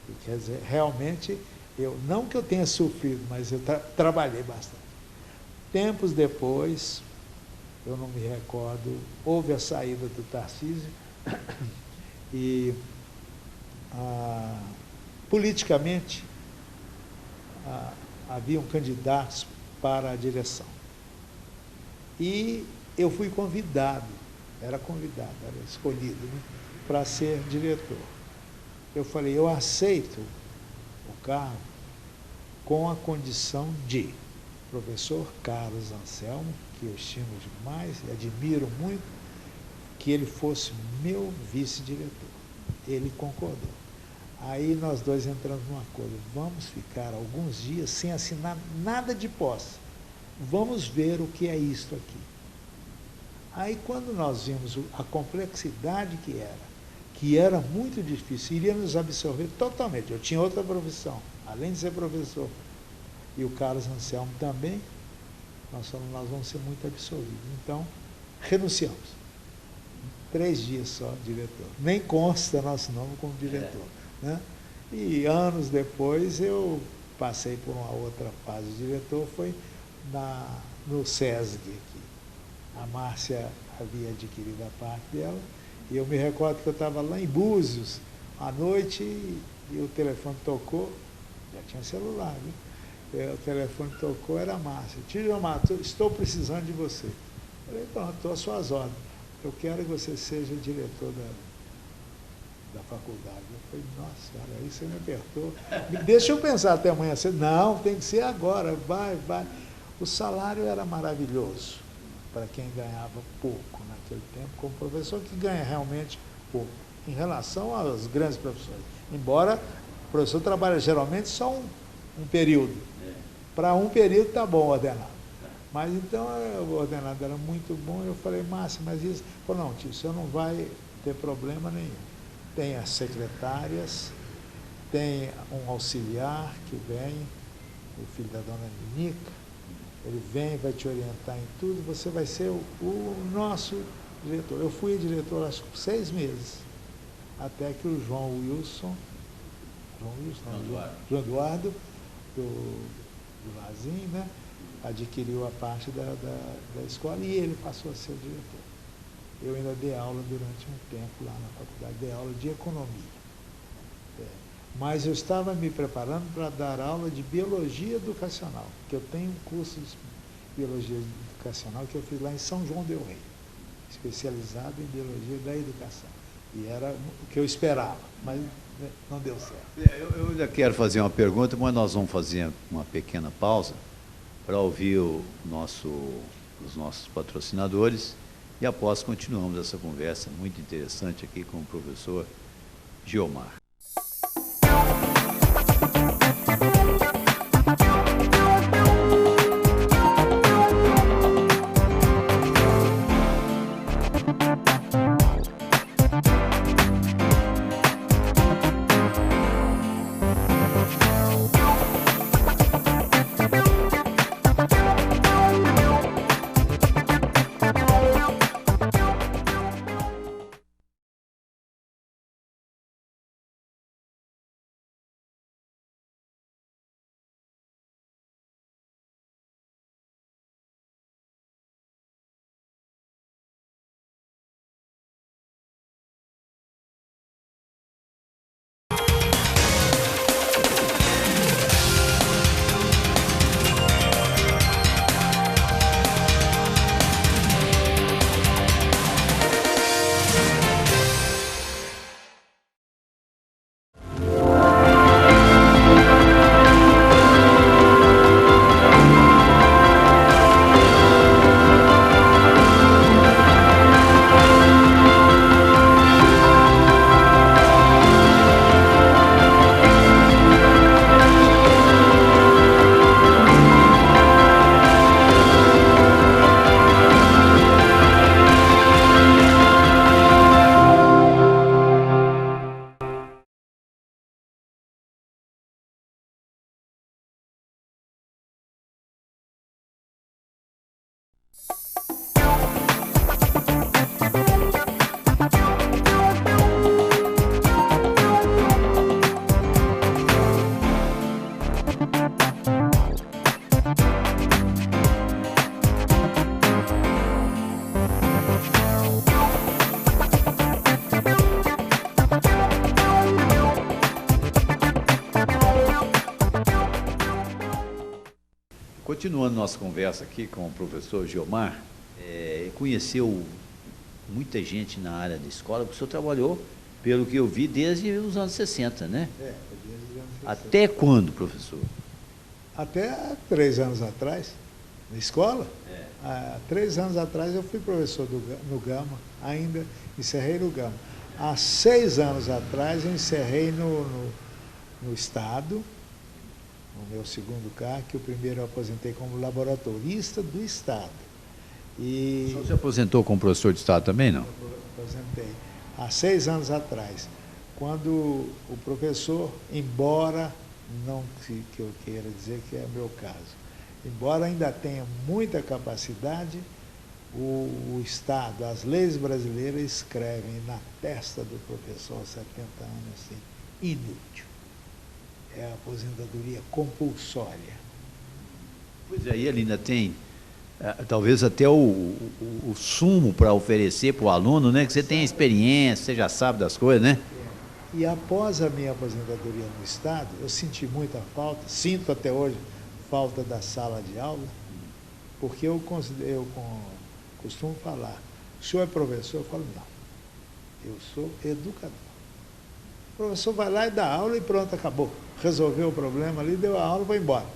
E, quer dizer, realmente, não que eu tenha sofrido, mas eu trabalhei bastante. Tempos depois, eu não me recordo, houve a saída do Tarcísio e, politicamente, haviam candidatos para a direção. E eu fui convidado, era escolhido, né, para ser diretor. Eu falei, eu aceito o cargo com a condição de professor Carlos Anselmo, que eu estimo demais e admiro muito, que ele fosse meu vice-diretor. Ele concordou. Aí nós dois entramos num acordo, vamos ficar alguns dias sem assinar nada de posse. Vamos ver o que é isto aqui. Aí quando nós vimos a complexidade que era muito difícil, iria nos absorver totalmente. Eu tinha outra profissão, além de ser professor, e o Carlos Anselmo também, nós vamos ser muito absorvidos. Então, renunciamos. 3 dias só, diretor. Nem consta nosso nome como diretor. Né? E anos depois eu passei por uma outra fase de diretor, foi no SESG aqui. A Márcia havia adquirido a parte dela, e eu me recordo que eu estava lá em Búzios, à noite, e o telefone tocou, já tinha celular, viu? O telefone tocou, era a Márcia. Tio Mato, estou precisando de você. Eu falei, pronto, estou às suas ordens. Eu quero que você seja diretor da faculdade. Eu falei, nossa, cara, aí você me apertou. Deixa eu pensar até amanhã. Não, tem que ser agora, vai. O salário era maravilhoso para quem ganhava pouco naquele tempo, como professor que ganha realmente pouco, em relação às grandes profissões. Embora o professor trabalhe geralmente só um período. Para um período está bom ordenado. Mas então o ordenado era muito bom, eu falei, Márcia, mas isso... Ele falou, não, tio, você não vai ter problema nenhum. Tem as secretárias, tem um auxiliar que vem, o filho da dona Nica, ele vem, vai te orientar em tudo, você vai ser o nosso diretor. Eu fui diretor, acho que 6 meses, até que o João Eduardo, do Lazinho, né, adquiriu a parte da escola e ele passou a ser o diretor. Eu ainda dei aula durante um tempo lá na faculdade, dei aula de economia. Mas eu estava me preparando para dar aula de biologia educacional, que eu tenho um curso de biologia educacional que eu fiz lá em São João del Rei, especializado em biologia da educação. E era o que eu esperava, mas não deu certo. Eu ainda quero fazer uma pergunta, mas nós vamos fazer uma pequena pausa para ouvir os nossos patrocinadores e após continuamos essa conversa muito interessante aqui com o professor Gilmar. Continuando nossa conversa aqui com o professor Gilmar, conheceu muita gente na área da escola, porque o senhor trabalhou, pelo que eu vi, desde os anos 60, né? Desde os anos 60. Até quando, professor? Até 3 anos atrás, na escola. Há 3 anos atrás eu fui professor no Gama, ainda encerrei no Gama. Há 6 anos atrás eu encerrei no Estado, no meu segundo cargo, que o primeiro eu aposentei como laboratorista do Estado. O senhor se aposentou como professor de Estado também, não? Eu aposentei. Há 6 anos atrás, quando o professor, embora, não que eu queira dizer que é o meu caso, embora ainda tenha muita capacidade, o Estado, as leis brasileiras escrevem na testa do professor aos 70 anos assim, inútil. É a aposentadoria compulsória. Pois é, e ele ainda tem, talvez até o sumo para oferecer para o aluno, né? Que você tem experiência, você já sabe das coisas, né? E após a minha aposentadoria no Estado, eu senti muita falta, sinto até hoje falta da sala de aula, porque eu costumo falar, o senhor é professor? Eu falo, não, eu sou educador. O professor vai lá e dá aula e pronto, acabou. Resolveu o problema ali, deu a aula e foi embora.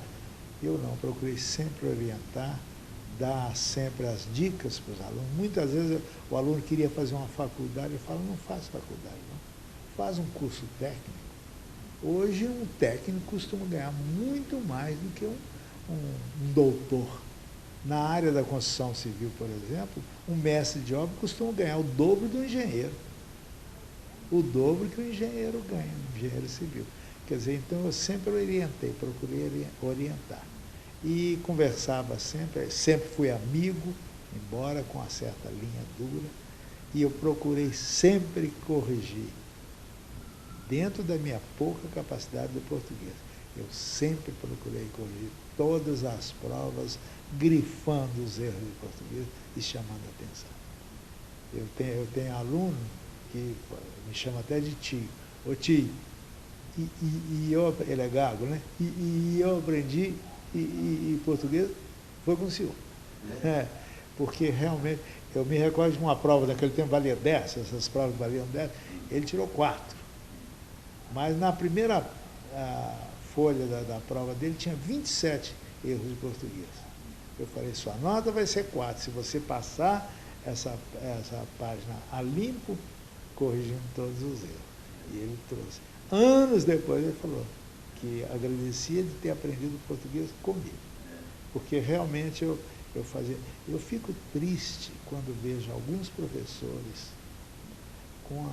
Eu não, procurei sempre orientar, dar sempre as dicas para os alunos. Muitas vezes o aluno queria fazer uma faculdade, eu falo, não faz faculdade, não. Faz um curso técnico. Hoje um técnico costuma ganhar muito mais do que um doutor. Na área da construção civil, por exemplo, um mestre de obra costuma ganhar o dobro do engenheiro. O dobro que o engenheiro ganha, o engenheiro civil. Quer dizer, então eu sempre orientei, procurei orientar. E conversava sempre fui amigo, embora com uma certa linha dura, e eu procurei sempre corrigir, dentro da minha pouca capacidade de português. Eu sempre procurei corrigir todas as provas, grifando os erros de português e chamando a atenção. Eu tenho aluno que me chama até de tio. Ô tio, ele é gago, né? E eu aprendi e português foi com o senhor. Porque realmente, eu me recordo de uma prova daquele tempo, valia 10, essas provas valiam 10, ele tirou 4. Mas na primeira folha da prova dele tinha 27 erros de português. Eu falei, sua nota vai ser 4, se você passar essa página a limpo, corrigindo todos os erros. E ele trouxe. Anos depois ele falou que agradecia de ter aprendido português comigo. Porque realmente eu fico triste quando vejo alguns professores com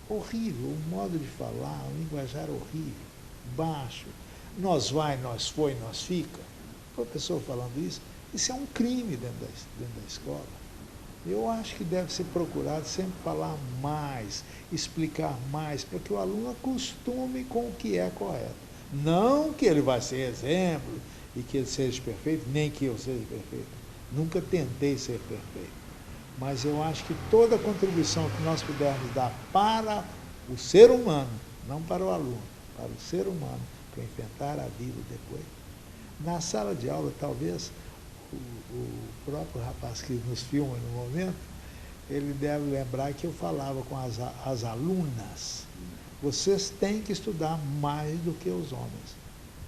horrível, um modo de falar, um linguajar horrível, baixo. Nós vai, nós foi, nós fica. O professor falando isso é um crime dentro da escola. Eu acho que deve ser procurado sempre falar mais, explicar mais, para que o aluno acostume com o que é correto. Não que ele vai ser exemplo e que ele seja perfeito, nem que eu seja perfeito. Nunca tentei ser perfeito. Mas eu acho que toda contribuição que nós pudermos dar para o ser humano, não para o aluno, para o ser humano, para enfrentar a vida depois. Na sala de aula, talvez, o próprio rapaz que nos filma no momento, ele deve lembrar que eu falava com as alunas, vocês têm que estudar mais do que os homens.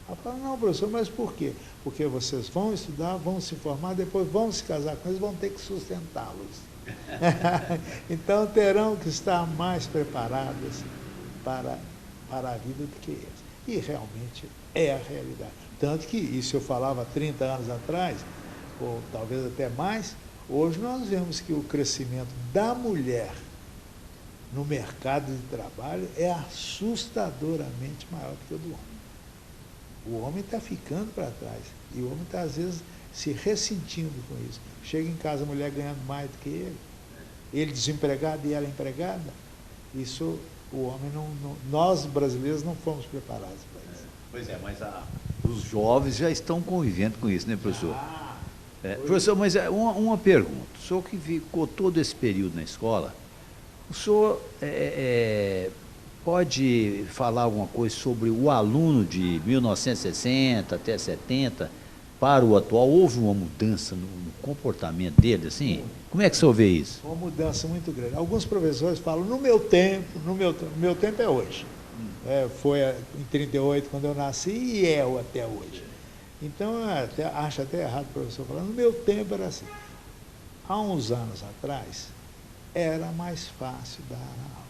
Ela fala, não, professor, mas por quê? Porque vocês vão estudar, vão se formar, depois vão se casar com eles, vão ter que sustentá-los. Então terão que estar mais preparadas para a vida do que eles. E realmente é a realidade. Tanto que isso eu falava 30 anos atrás, ou talvez até mais, hoje nós vemos que o crescimento da mulher no mercado de trabalho é assustadoramente maior do que o do homem. O homem está ficando para trás. E o homem está, às vezes, se ressentindo com isso. Chega em casa a mulher ganhando mais do que ele desempregado e ela empregada. Isso, o homem nós brasileiros não fomos preparados para isso. Pois é, mas os jovens já estão convivendo com isso, né, professor? Professor, mas uma pergunta. O senhor que ficou todo esse período na escola, o senhor pode falar alguma coisa sobre o aluno de 1960 até 70 para o atual? Houve uma mudança no comportamento dele, assim? Como é que o senhor vê isso? Uma mudança muito grande. Alguns professores falam, no meu tempo é hoje. Foi em 38 quando eu nasci e é até hoje. Então, eu acho até errado o professor falar, no meu tempo era assim. Há uns anos atrás, era mais fácil dar aula,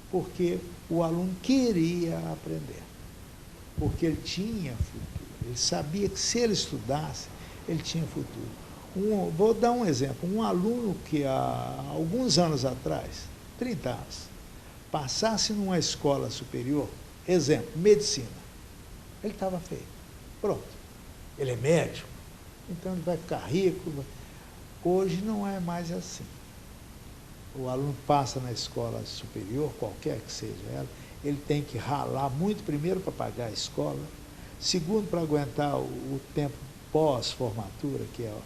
porque o aluno queria aprender, porque ele tinha futuro, ele sabia que se ele estudasse, ele tinha futuro. Vou dar um exemplo, um aluno que há alguns anos atrás, 30 anos, passasse numa escola superior, exemplo, medicina, ele estava feito, pronto, ele é médico, então ele vai ficar rico. Hoje não é mais assim. O aluno passa na escola superior, qualquer que seja ela, ele tem que ralar muito, primeiro para pagar a escola, segundo para aguentar o tempo pós-formatura, que é a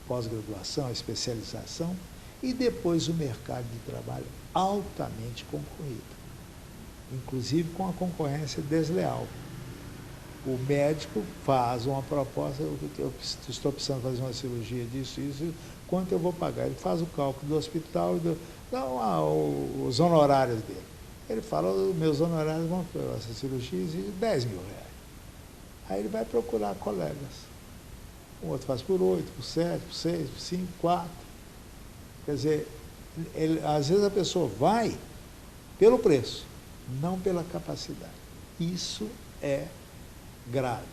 pós-graduação, a especialização, e depois o mercado de trabalho altamente concorrido, inclusive com a concorrência desleal. O médico faz uma proposta, eu estou precisando fazer uma cirurgia disso, isso, quanto eu vou pagar? Ele faz o cálculo do hospital, os honorários dele. Ele fala, os meus honorários vão para essa cirurgia exige 10 mil reais. Aí ele vai procurar colegas. O outro faz por 8, por 7, por 6, por 5, 4. Quer dizer, às vezes a pessoa vai pelo preço, não pela capacidade. Isso é grave,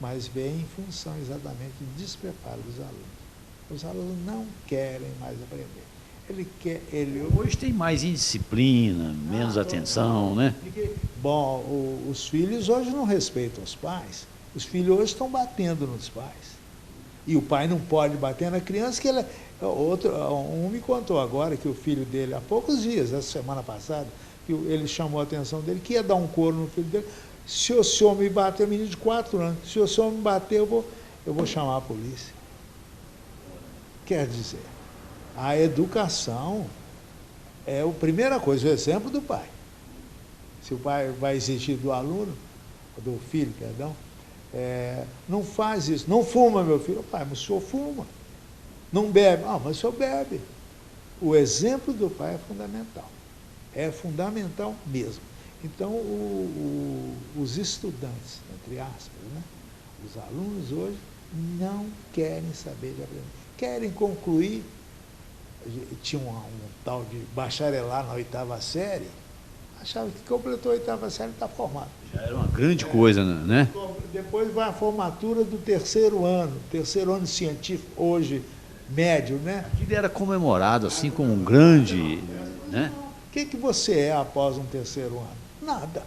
mas vem em função exatamente do despreparo dos alunos. Os alunos não querem mais aprender. Hoje tem mais indisciplina, menos atenção, né? Bom, os filhos hoje não respeitam os pais. Os filhos hoje estão batendo nos pais. E o pai não pode bater na criança, que um me contou agora que o filho dele, há poucos dias, essa semana passada, que ele chamou a atenção dele, que ia dar um couro no filho dele. Se o senhor me bater, é um menino de 4 anos, se o senhor me bater, eu vou chamar a polícia. Quer dizer, a educação é a primeira coisa, o exemplo do pai. Se o pai vai exigir do aluno, do filho, perdão, não faz isso, não fuma, meu filho. Pai, mas o senhor fuma. Não bebe. Ah, mas o senhor bebe. O exemplo do pai é fundamental mesmo. Então, os estudantes, entre aspas, né, os alunos hoje, não querem saber de aprender. Querem concluir, tinha um tal de bacharelar na 8ª série, achava que completou a 8ª série e está formado. Já era uma grande coisa, né? Depois vai a formatura do terceiro ano científico, hoje médio, né? Aquilo era comemorado assim como um grande, né? O que você é após um terceiro ano? Nada.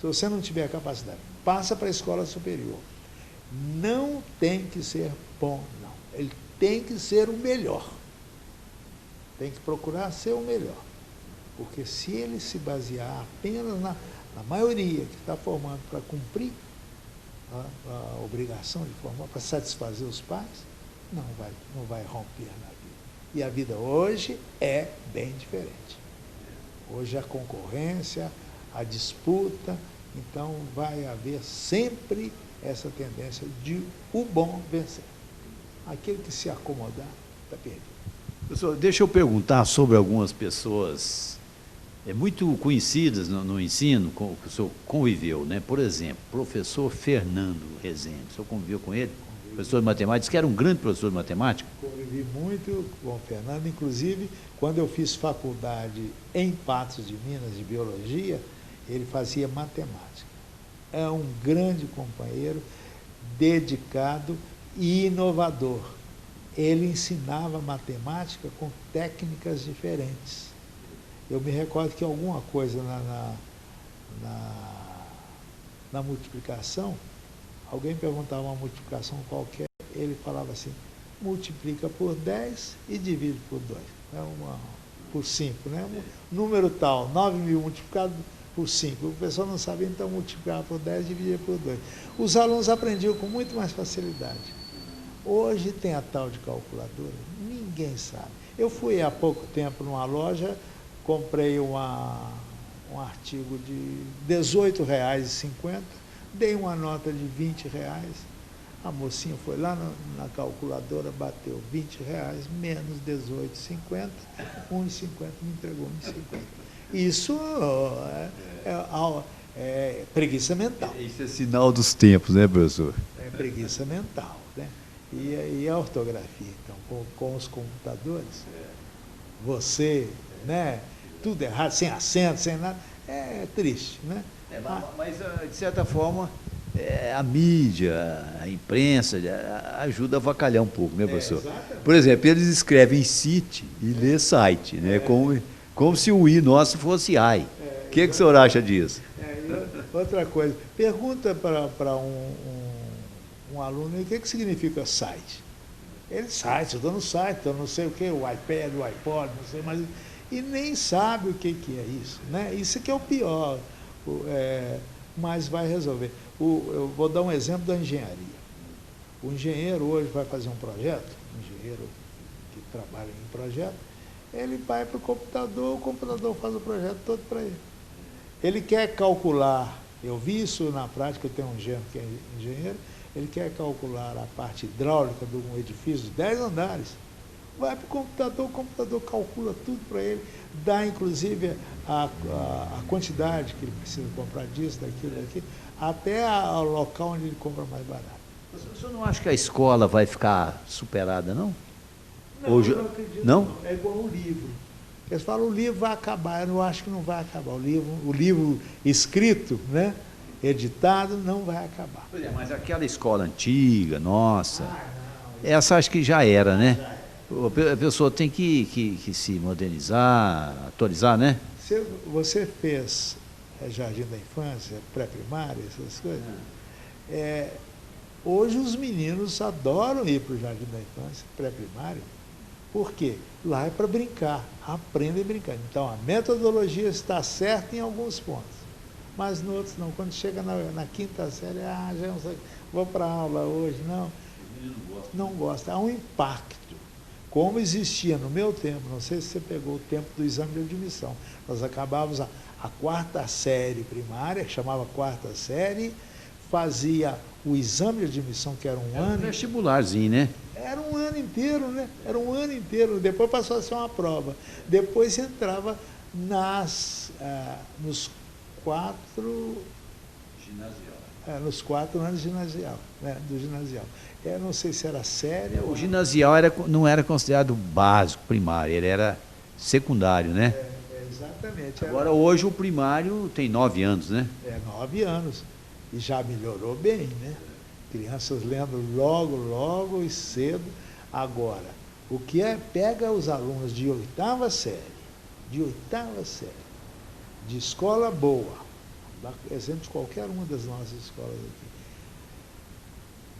Se você não tiver capacidade, passa para a escola superior. Não tem que ser bom, não. Ele tem que ser o melhor. Tem que procurar ser o melhor. Porque se ele se basear apenas na maioria que está formando para cumprir a obrigação de formar, para satisfazer os pais, não vai romper na vida. E a vida hoje é bem diferente. Hoje a concorrência, a disputa, então vai haver sempre essa tendência de o bom vencer. Aquele que se acomodar está perdido. Professor, deixa eu perguntar sobre algumas pessoas muito conhecidas no ensino, com que o senhor conviveu, né? Por exemplo, professor Fernando Rezende. O senhor conviveu com ele? Professor de matemática, disse que era um grande professor de matemática? Convivi muito com o Fernando, inclusive, quando eu fiz faculdade em Patos de Minas, de Biologia, ele fazia matemática. É um grande companheiro, dedicado e inovador. Ele ensinava matemática com técnicas diferentes. Eu me recordo que alguma coisa na multiplicação, alguém perguntava uma multiplicação qualquer, ele falava assim, multiplica por 10 e divide por 2. Por 5, né? Número tal, 9.000 multiplicado por 5. O pessoal não sabia, então multiplicar por 10 e dividir por 2. Os alunos aprendiam com muito mais facilidade. Hoje tem a tal de calculadora, ninguém sabe. Eu fui há pouco tempo numa loja, comprei um artigo de R$ 18,50, dei uma nota de R$ 20. A mocinha foi lá na calculadora, bateu R$ 20 menos 18,50, R$ 1,50, me entregou R$ 1,50. Isso é preguiça mental. Isso é sinal dos tempos, né, professor? É preguiça mental, né? E a ortografia, então, com os computadores, você, né? Tudo errado, sem acento, sem nada, é triste, né? Mas, de certa forma, a mídia, a imprensa ajuda a avacalhar um pouco, né, professor? Por exemplo, eles escrevem site e lê site, né? Como se o I nosso fosse AI. O que o senhor acha disso? Outra coisa, pergunta para um aluno o que significa site. Ele site, eu estou no site, eu não sei o que, o iPad, o iPod, não sei mais, e nem sabe o que é isso, né? Isso que é o pior, mas vai resolver. Eu vou dar um exemplo da engenharia. O engenheiro hoje vai fazer um projeto, um engenheiro que trabalha em projeto, ele vai para o computador faz o projeto todo para ele. Ele quer calcular, eu vi isso na prática, eu tenho um genro que é engenheiro, ele quer calcular a parte hidráulica de um edifício de 10 andares. Vai para o computador calcula tudo para ele, dá inclusive a quantidade que ele precisa comprar disso, daquilo, até o local onde ele compra mais barato. O senhor não acha que a escola vai ficar superada, não? Não, eu não acredito. Não? É igual o livro. Eles falam o livro vai acabar, eu não acho que não vai acabar. O livro escrito, né, editado, não vai acabar. Pois é, mas aquela escola antiga, nossa, essa acho que já era, né? A pessoa tem que se modernizar, atualizar, né? Você fez jardim da infância, pré-primária, essas coisas. Hoje os meninos adoram ir para o jardim da infância, pré-primário. Por quê? Lá é para brincar, aprendem brincando. Então, a metodologia está certa em alguns pontos, mas em outros não. Quando chega na quinta série, já não sei, vou para a aula hoje, não gosta. Há um impacto, como existia no meu tempo, não sei se você pegou o tempo do exame de admissão. Nós acabávamos a quarta série primária, que chamava quarta série, fazia o exame de admissão, que era um ano. Vestibularzinho, né? Era um ano inteiro, né? Era um ano inteiro. Depois passou a ser uma prova. Depois entrava nos 4 anos ginasial, né? Do ginasial. Eu não sei se era sério. O ginasial não era considerado básico, primário, ele era secundário, né? Exatamente. Agora, hoje, o primário tem 9 anos, né? 9 anos. E já melhorou bem, né? Crianças lendo logo e cedo. Agora, o que pega os alunos de oitava série, de escola boa, dá exemplo de qualquer uma das nossas escolas aqui,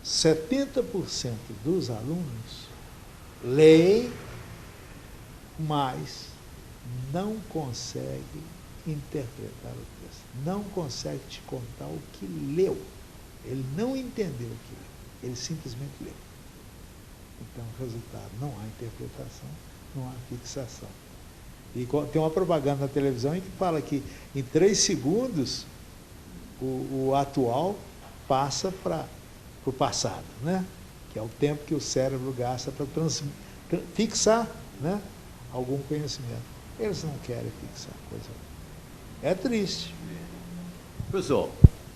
70% dos alunos leem, mas não consegue interpretar o texto, não consegue te contar o que leu. Ele não entendeu o que leu, ele simplesmente leu. Então, resultado, não há interpretação, não há fixação. E tem uma propaganda na televisão em que fala que em 3 segundos o atual passa para o passado, né? Que é o tempo que o cérebro gasta para fixar, né, algum conhecimento. Eles não querem fixar coisa. É triste. Professor,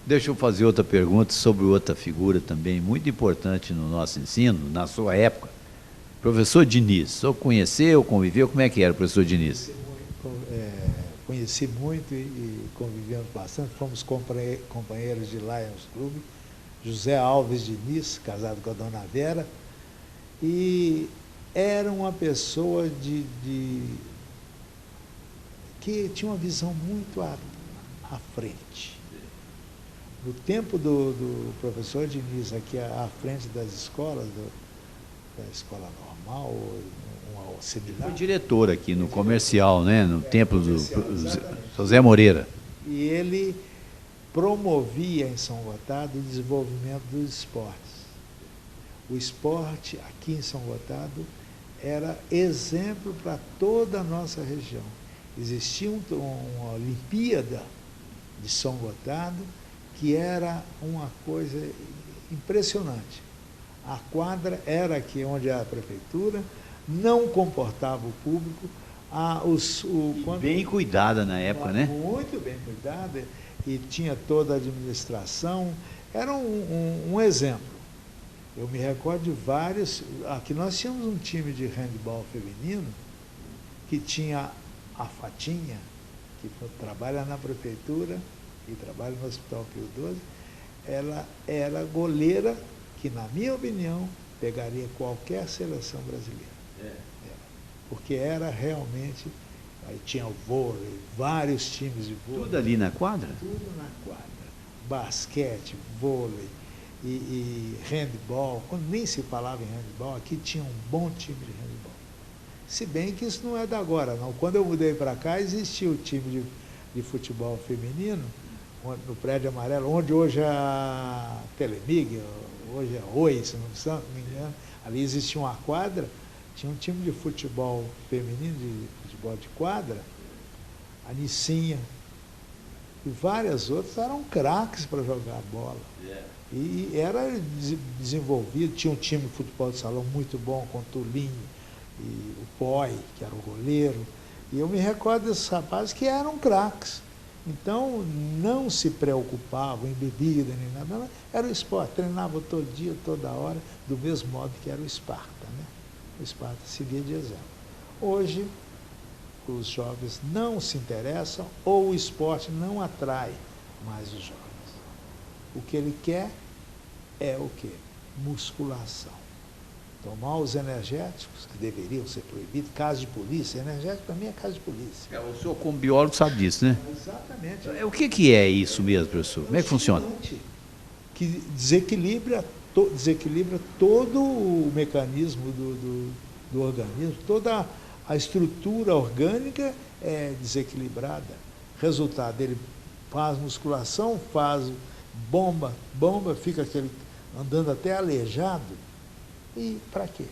deixa eu fazer outra pergunta sobre outra figura também muito importante no nosso ensino, na sua época. Professor Diniz, o senhor conheceu, conviveu, como é que era o professor Diniz? Conheci muito e convivemos bastante, fomos companheiros de Lions Club, José Alves Diniz, casado com a dona Vera, e era uma pessoa que tinha uma visão muito à frente. No tempo do professor Diniz, aqui à frente das escolas, da escola normal, ou similar. Foi diretor aqui no comercial, né? No tempo do José Moreira. E ele promovia em São Gotardo o desenvolvimento dos esportes. O esporte aqui em São Gotardo era exemplo para toda a nossa região. existia uma Olimpíada de São Gotardo que era uma coisa impressionante. A quadra era aqui onde é a prefeitura, não comportava o público. Bem cuidada na época, né? Muito bem cuidada, e tinha toda a administração. Era um exemplo. Eu me recordo de vários. Aqui nós tínhamos um time de handebol feminino que tinha a Fatinha, que trabalha na prefeitura e trabalha no Hospital Pio XII. Ela era goleira que, na minha opinião, pegaria qualquer seleção brasileira. Porque era realmente. Aí tinha o vôlei, vários times de vôlei. Tudo ali na quadra? Tudo na quadra. Basquete, vôlei e handebol. Quando nem se falava em handebol, aqui tinha um bom time de handebol. Se bem que isso não é da agora, não. Quando eu mudei para cá, existia o time de futebol feminino, no Prédio Amarelo, onde hoje é a Telemig, hoje é Oi, se não me engano. Ali existia uma quadra, tinha um time de futebol feminino, de futebol de quadra, a Nicinha, e várias outras eram craques para jogar bola. E era desenvolvido, tinha um time de futebol de salão muito bom, com o Tulinho e o Poi, que era o goleiro. E eu me recordo desses rapazes que eram craques. Então, não se preocupavam em bebida nem nada, era o esporte, treinavam todo dia, toda hora, do mesmo modo que era o Esparta, né? O Esparta seguia de exemplo. Hoje, os jovens não se interessam ou o esporte não atrai mais os jovens. O que ele quer é o quê? Musculação. Tomar os energéticos, que deveriam ser proibidos, casa de polícia. Energético para mim é casa de polícia. O senhor, como biólogo, sabe disso, né? Exatamente. O que é isso mesmo, professor? Como é que funciona? Que desequilibra todo o mecanismo do organismo, toda a estrutura orgânica é desequilibrada. Resultado, ele faz musculação, faz bomba, fica aquele andando até aleijado. E para quê?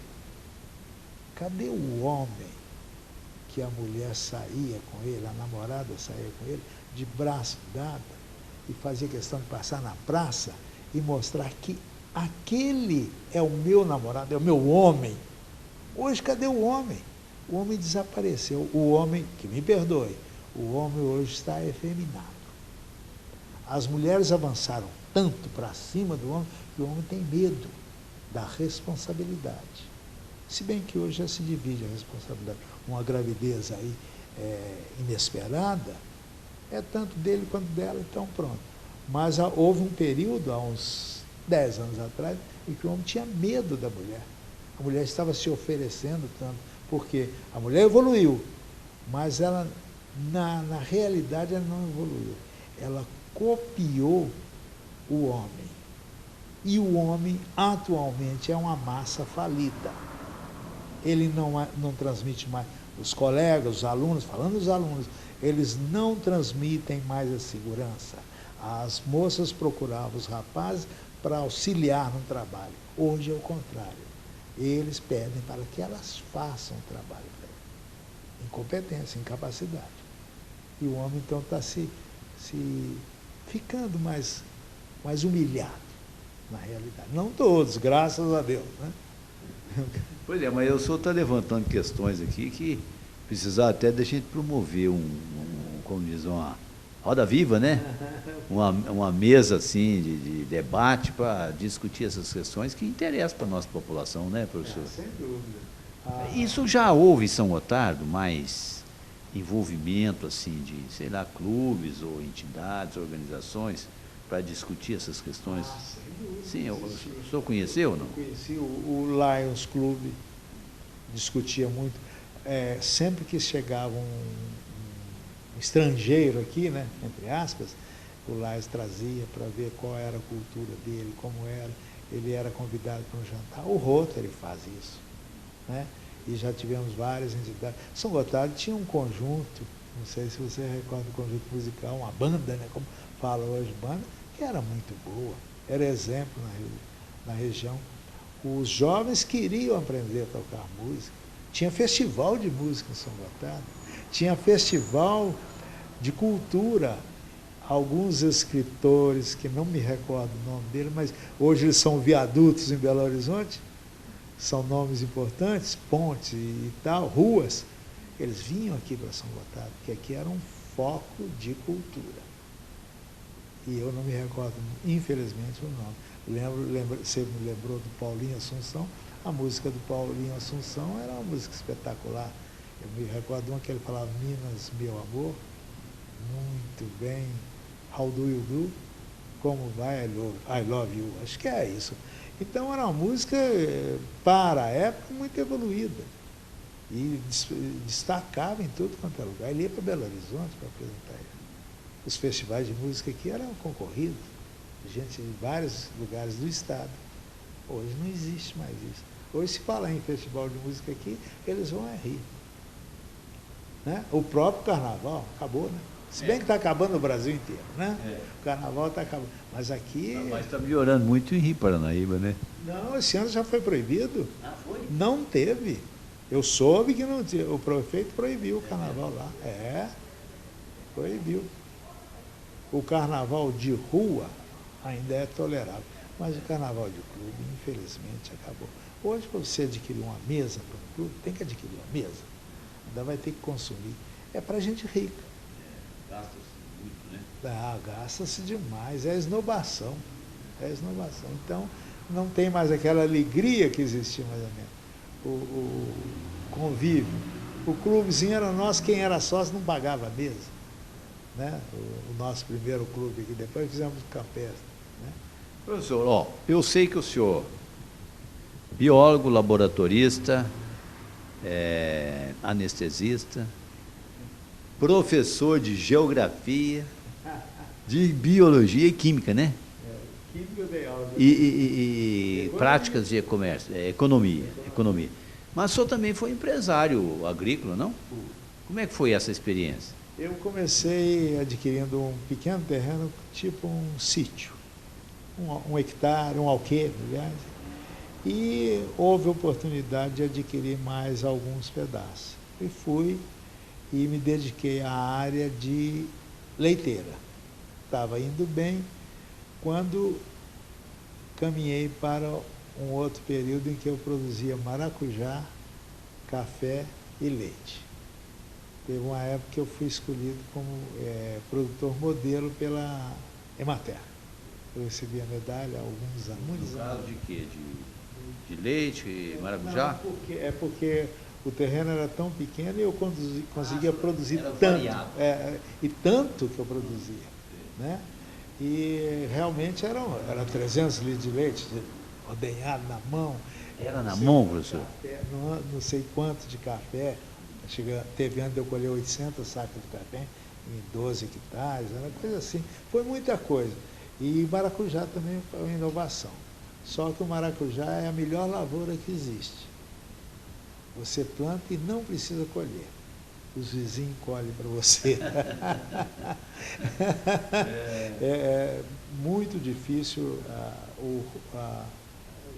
Cadê o homem que a mulher saía com ele, a namorada saía com ele, de braço dado, e fazia questão de passar na praça e mostrar que aquele é o meu namorado, é o meu homem? Hoje, cadê o homem? O homem desapareceu. O homem, que me perdoe, o homem hoje está efeminado. As mulheres avançaram tanto para cima do homem que o homem tem medo da responsabilidade. Se bem que hoje já se divide a responsabilidade. Uma gravidez aí inesperada, é tanto dele quanto dela, então pronto. Mas houve um período, há uns 10 anos atrás, em que o homem tinha medo da mulher. A mulher estava se oferecendo tanto, porque a mulher evoluiu, mas ela, na realidade, ela não evoluiu. Ela copiou o homem. E o homem, atualmente, é uma massa falida. Ele não transmite mais. Os colegas, os alunos, falando dos alunos, eles não transmitem mais a segurança. As moças procuravam os rapazes para auxiliar no trabalho. Hoje é o contrário. Eles pedem para que elas façam o trabalho dela. Incompetência, incapacidade. E o homem, então, está se ficando mais humilhado, na realidade. Não todos, graças a Deus, né? Pois é, mas o senhor está levantando questões aqui que precisar até da gente promover como diz, uma roda viva, né? Uma mesa assim de debate para discutir essas questões que interessam para a nossa população, né, professor? Sem dúvida. Isso já houve em São Gotardo, mais envolvimento assim de, sei lá, clubes ou entidades, organizações para discutir essas questões? Sem dúvida. Sim, o senhor conheceu ou não? Eu conheci o Lions Club, discutia muito. Sempre que chegava um estrangeiro aqui, né, entre aspas, o Lions trazia para ver qual era a cultura dele, como era. Ele era convidado para um jantar. O Rotary faz isso, né? E já tivemos várias entidades. São Gotardo tinha um conjunto, não sei se você recorda do conjunto musical, uma banda, né, como fala hoje, banda, que era muito boa, era exemplo na região. Os jovens queriam aprender a tocar música, Tinha festival de música em São Gotardo, tinha festival de cultura. Alguns escritores, que não me recordo o nome dele, mas hoje eles são viadutos em Belo Horizonte, são nomes importantes, pontes e tal, ruas, eles vinham aqui para São Gotardo, porque aqui era um foco de cultura. E eu não me recordo, infelizmente, o nome. Você me lembrou do Paulinho Assunção, a música do Paulinho Assunção era uma música espetacular. Eu me recordo uma que ele falava, Minas, meu amor, muito bem, how do you do? Como vai, I love you. Acho que é isso. Então era uma música, para a época, muito evoluída. E destacava em tudo quanto é lugar. Ele ia para Belo Horizonte para apresentar ele. Os festivais de música aqui eram concorridos, gente de vários lugares do estado. Hoje não existe mais isso. Hoje, se falar em festival de música aqui, eles vão rir. Né? O próprio carnaval acabou, né? Se bem que está acabando no Brasil inteiro, né? O carnaval está acabando. Mas aqui... Mas está melhorando muito em Rio Paranaíba, né? Não, esse ano já foi proibido. Ah, foi? Não teve. Eu soube que não tinha. O prefeito proibiu o carnaval lá. Proibiu. O carnaval de rua ainda é tolerável. Mas o carnaval de clube, infelizmente, acabou. Hoje, para você adquirir uma mesa para um clube, tem que adquirir uma mesa. Ainda vai ter que consumir. É para gente rica. Gasta-se muito, né? Gasta-se demais. É esnobação. Então, não tem mais aquela alegria que existia mais ou menos. O convívio. O clubezinho era nosso, quem era sócio não pagava a mesa. Né? O nosso primeiro clube aqui, depois fizemos o campestre. Né? Professor, eu sei que o senhor, biólogo, laboratorista, anestesista, professor de geografia, de biologia e química, né? Química eu dei aula. E práticas de comércio, economia. Mas o senhor também foi empresário agrícola, não? Como é que foi essa experiência? Eu comecei adquirindo um pequeno terreno, tipo um sítio, um hectare, um alqueire, aliás, e houve oportunidade de adquirir mais alguns pedaços. E fui e me dediquei à área de leiteira. Estava indo bem quando caminhei para um outro período em que eu produzia maracujá, café e leite. Teve uma época que eu fui escolhido como produtor modelo pela Emater. Eu recebi a medalha há alguns anos. No caso de quê? De leite, maracujá? Não, porque o terreno era tão pequeno e eu conseguia produzir tanto. E tanto que eu produzia. Né? E realmente era 300 litros de leite, ordenhado na mão. Era na mão, professor? Não sei quanto de café. Teve ano de eu colher 800 sacas de café em 12 hectares, era coisa assim. Foi muita coisa. E maracujá também foi uma inovação. Só que o maracujá é a melhor lavoura que existe. Você planta e não precisa colher. Os vizinhos colhem para você. É muito difícil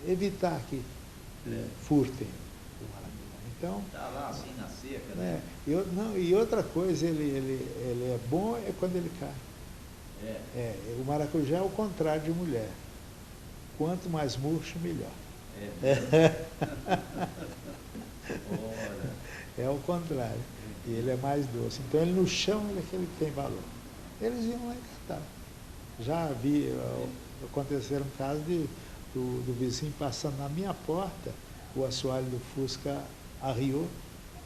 evitar que furtem o maracujá. Então, está lá assim na seca, né? E outra coisa, ele é bom quando ele cai. O maracujá é o contrário de mulher. Quanto mais murcho, melhor. É o contrário. E ele é mais doce. Então, ele no chão é aquele que tem valor. Eles iam lá e catavam. Já vi, aconteceram casos do vizinho passando na minha porta, o assoalho do Fusca arriou,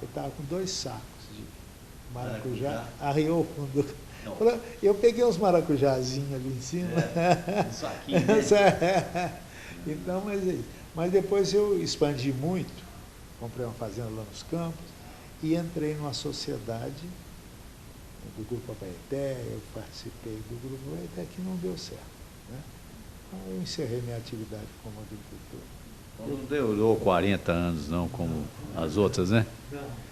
eu estava com 2 sacos de maracujá, arriou o fundo. Eu peguei uns maracujazinhos ali em cima. Um saquinho, né? Então, mas depois eu expandi muito, comprei uma fazenda lá nos Campos e entrei numa sociedade do Grupo Abaeté, eu participei do Grupo Abaeté que não deu certo. Né? Então, eu encerrei minha atividade como agricultor. Não durou 40 anos, não, como as outras, né? Não.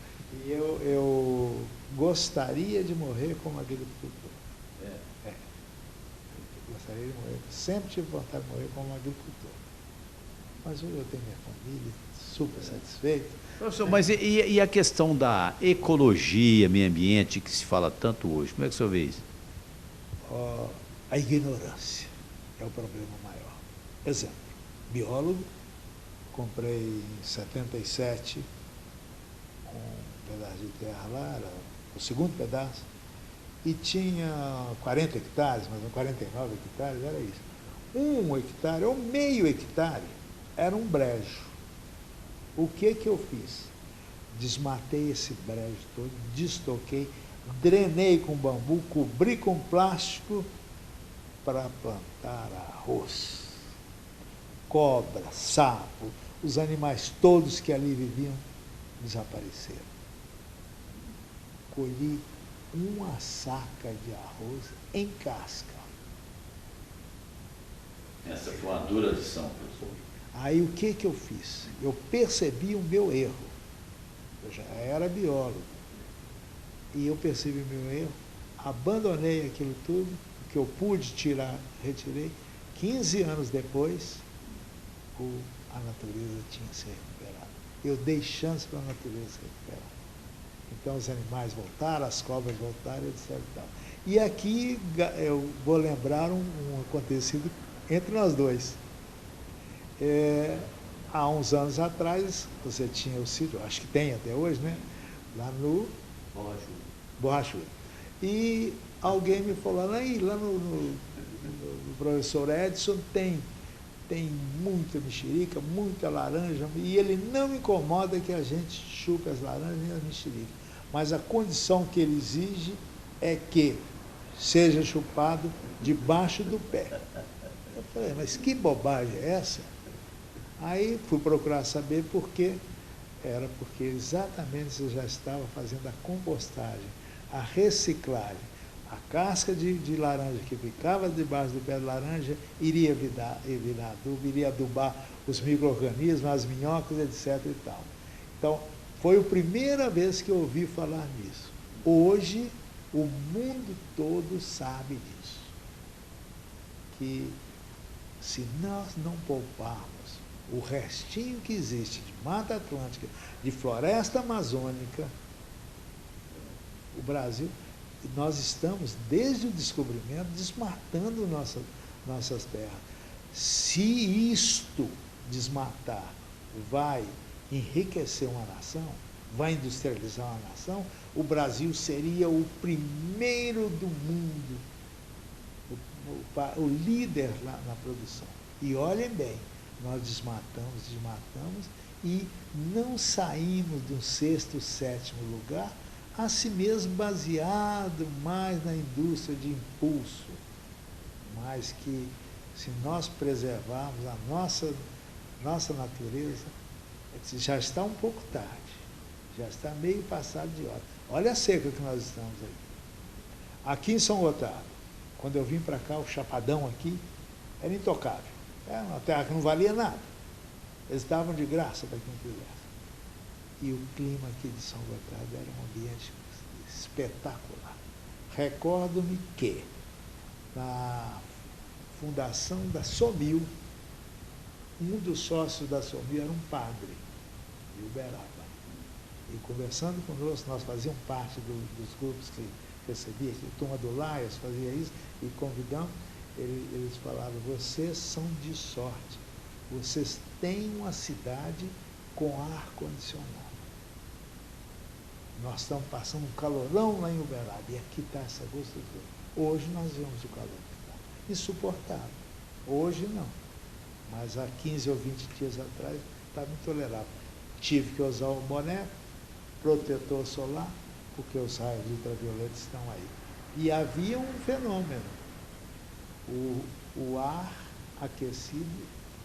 E eu gostaria de morrer como agricultor. Gostaria de morrer. Sempre tive vontade de morrer como agricultor. Mas hoje eu tenho minha família, super satisfeito. Professor, mas e a questão da ecologia, meio ambiente, que se fala tanto hoje? Como é que o senhor vê isso? A ignorância é o problema maior. Exemplo, biólogo, comprei em 77 um pedaço de terra lá, era o segundo pedaço, e tinha 40 hectares, mas 49 hectares, era isso. 1 hectare ou meio hectare era um brejo. O que eu fiz? Desmatei esse brejo todo, destoquei, drenei com bambu, cobri com plástico para plantar arroz. Cobra, sapo, os animais todos que ali viviam desapareceram. Colhi uma saca de arroz em casca. Essa foi uma dura lição, professor. Aí o que eu fiz? Eu percebi o meu erro. Eu já era biólogo. E eu percebi o meu erro, abandonei aquilo tudo, o que eu pude tirar, retirei. 15 anos depois, a natureza tinha se recuperado. Eu dei chance para a natureza se recuperar. Então os animais voltaram, as cobras voltaram, etc. E aqui eu vou lembrar um acontecido entre nós dois. Há uns anos atrás, você tinha o sítio, acho que tem até hoje, né? Lá no Borrachudo. E alguém me falou, aí, lá no professor Edson tem muita mexerica, muita laranja, e ele não incomoda que a gente chupe as laranjas e as mexericas. Mas a condição que ele exige é que seja chupado debaixo do pé. Eu falei, mas que bobagem é essa? Aí fui procurar saber por quê. Era porque exatamente você já estava fazendo a compostagem, a reciclagem. A casca de laranja que ficava debaixo do pé de laranja iria virar adubo, iria adubar os micro-organismos, as minhocas, etc. e tal. Então, foi a primeira vez que eu ouvi falar nisso. Hoje, o mundo todo sabe disso. Que se nós não pouparmos o restinho que existe de Mata Atlântica, de floresta amazônica, o Brasil, nós estamos, desde o descobrimento, desmatando nossas terras. Se isto, desmatar, vai enriquecer uma nação, vai industrializar uma nação, o Brasil seria o primeiro do mundo, o líder na produção. E olhem bem, nós desmatamos e não saímos do 6º, 7º lugar, assim mesmo baseado mais na indústria de impulso, mas que se nós preservarmos a nossa natureza, já está um pouco tarde, já está meio passado de hora. Olha a seca que nós estamos aí. Aqui em São Gotardo, quando eu vim para cá, o Chapadão aqui era intocável. Era uma terra que não valia nada. Eles davam de graça para quem quisesse. E o clima aqui de São Gotardo era um ambiente espetacular. Recordo-me que, na fundação da Somil, um dos sócios da Somil era um padre de Uberaba. E conversando conosco, nós fazíamos parte dos grupos que recebia, a turma do Laias fazia isso, e convidamos, eles falavam, vocês são de sorte, vocês têm uma cidade com ar-condicionado. Nós estamos passando um calorão lá em Uberaba, e aqui está essa gostosa. Hoje nós vemos o calor que está. Insuportável. Hoje não. Mas há 15 ou 20 dias atrás estava intolerável. Tive que usar o boné, protetor solar, porque os raios ultravioletos estão aí. E havia um fenômeno. O ar aquecido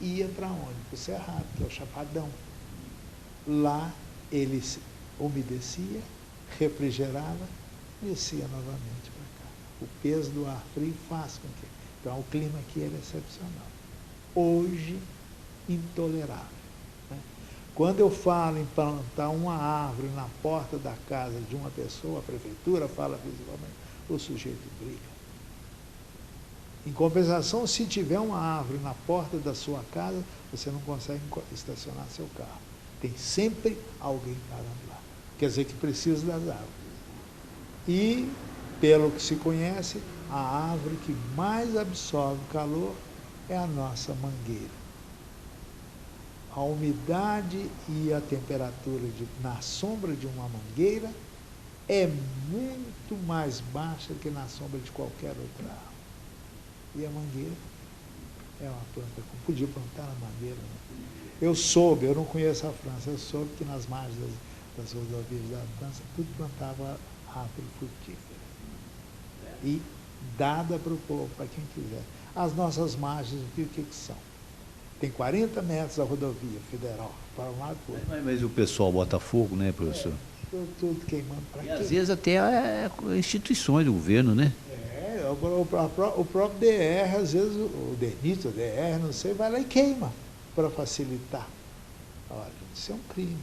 ia para onde? Para o Cerrado, que é o Chapadão. Lá ele umedecia, refrigerava, descia novamente para cá. O peso do ar frio faz com que... Então, o clima aqui é excepcional. Hoje, intolerável. Né? Quando eu falo em plantar uma árvore na porta da casa de uma pessoa, a prefeitura fala visivelmente, o sujeito briga. Em compensação, se tiver uma árvore na porta da sua casa, você não consegue estacionar seu carro. Tem sempre alguém parando lá. Quer dizer que precisa das árvores. E, pelo que se conhece, a árvore que mais absorve calor é a nossa mangueira. A umidade e a temperatura na sombra de uma mangueira é muito mais baixa que na sombra de qualquer outra árvore. E a mangueira é uma planta que podia plantar na mangueira. Né? Eu não conheço a França, eu soube que nas margens das rodovias da França, tudo plantava árvore frutífera. E dada para o povo, para quem quiser. As nossas margens, o que são? Tem 40 metros a rodovia federal, para um lado e para o outro. Mas o pessoal bota fogo, né, professor? Tudo queimando para quê? Às vezes até instituições do governo, né? O próprio DR, às vezes, o DENIT, o DR, não sei, vai lá e queima para facilitar. Olha, isso é um crime.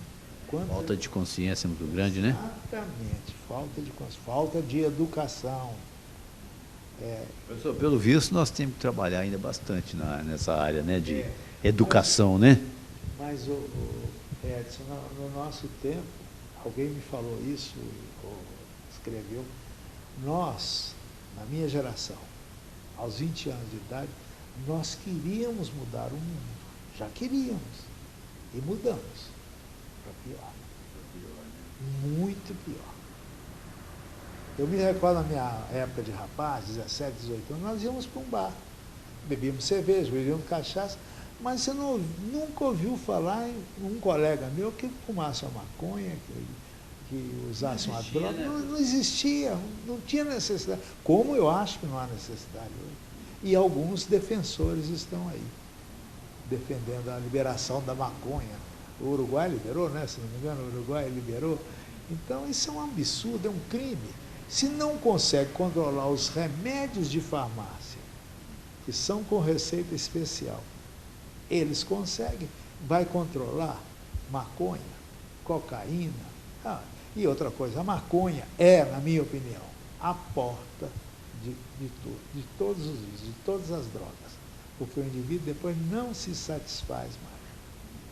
Falta de consciência muito grande, né? Exatamente, falta de consciência, falta de educação. Professor, pelo visto, nós temos que trabalhar ainda bastante nessa área, né, de educação, né? Mas, Edson, no nosso tempo, alguém me falou isso, ou escreveu, nós, na minha geração, aos 20 anos de idade, nós queríamos mudar o mundo, já queríamos, e mudamos para pior. Muito pior. Eu me recordo na minha época de rapaz, 17, 18 anos, nós íamos para um bar, bebíamos cerveja, bebíamos cachaça, mas você nunca ouviu falar em um colega meu que fumasse uma maconha, que usasse uma droga. Não existia, não tinha necessidade. Como eu acho que não há necessidade hoje. E alguns defensores estão aí, defendendo a liberação da maconha. O Uruguai liberou, né? Se não me engano, o Uruguai liberou. Então, isso é um absurdo, é um crime. Se não consegue controlar os remédios de farmácia, que são com receita especial, eles conseguem, vai controlar maconha, cocaína. E outra coisa, a maconha é, na minha opinião, a porta de todos os vícios, de todas as drogas. Porque o indivíduo depois não se satisfaz mais.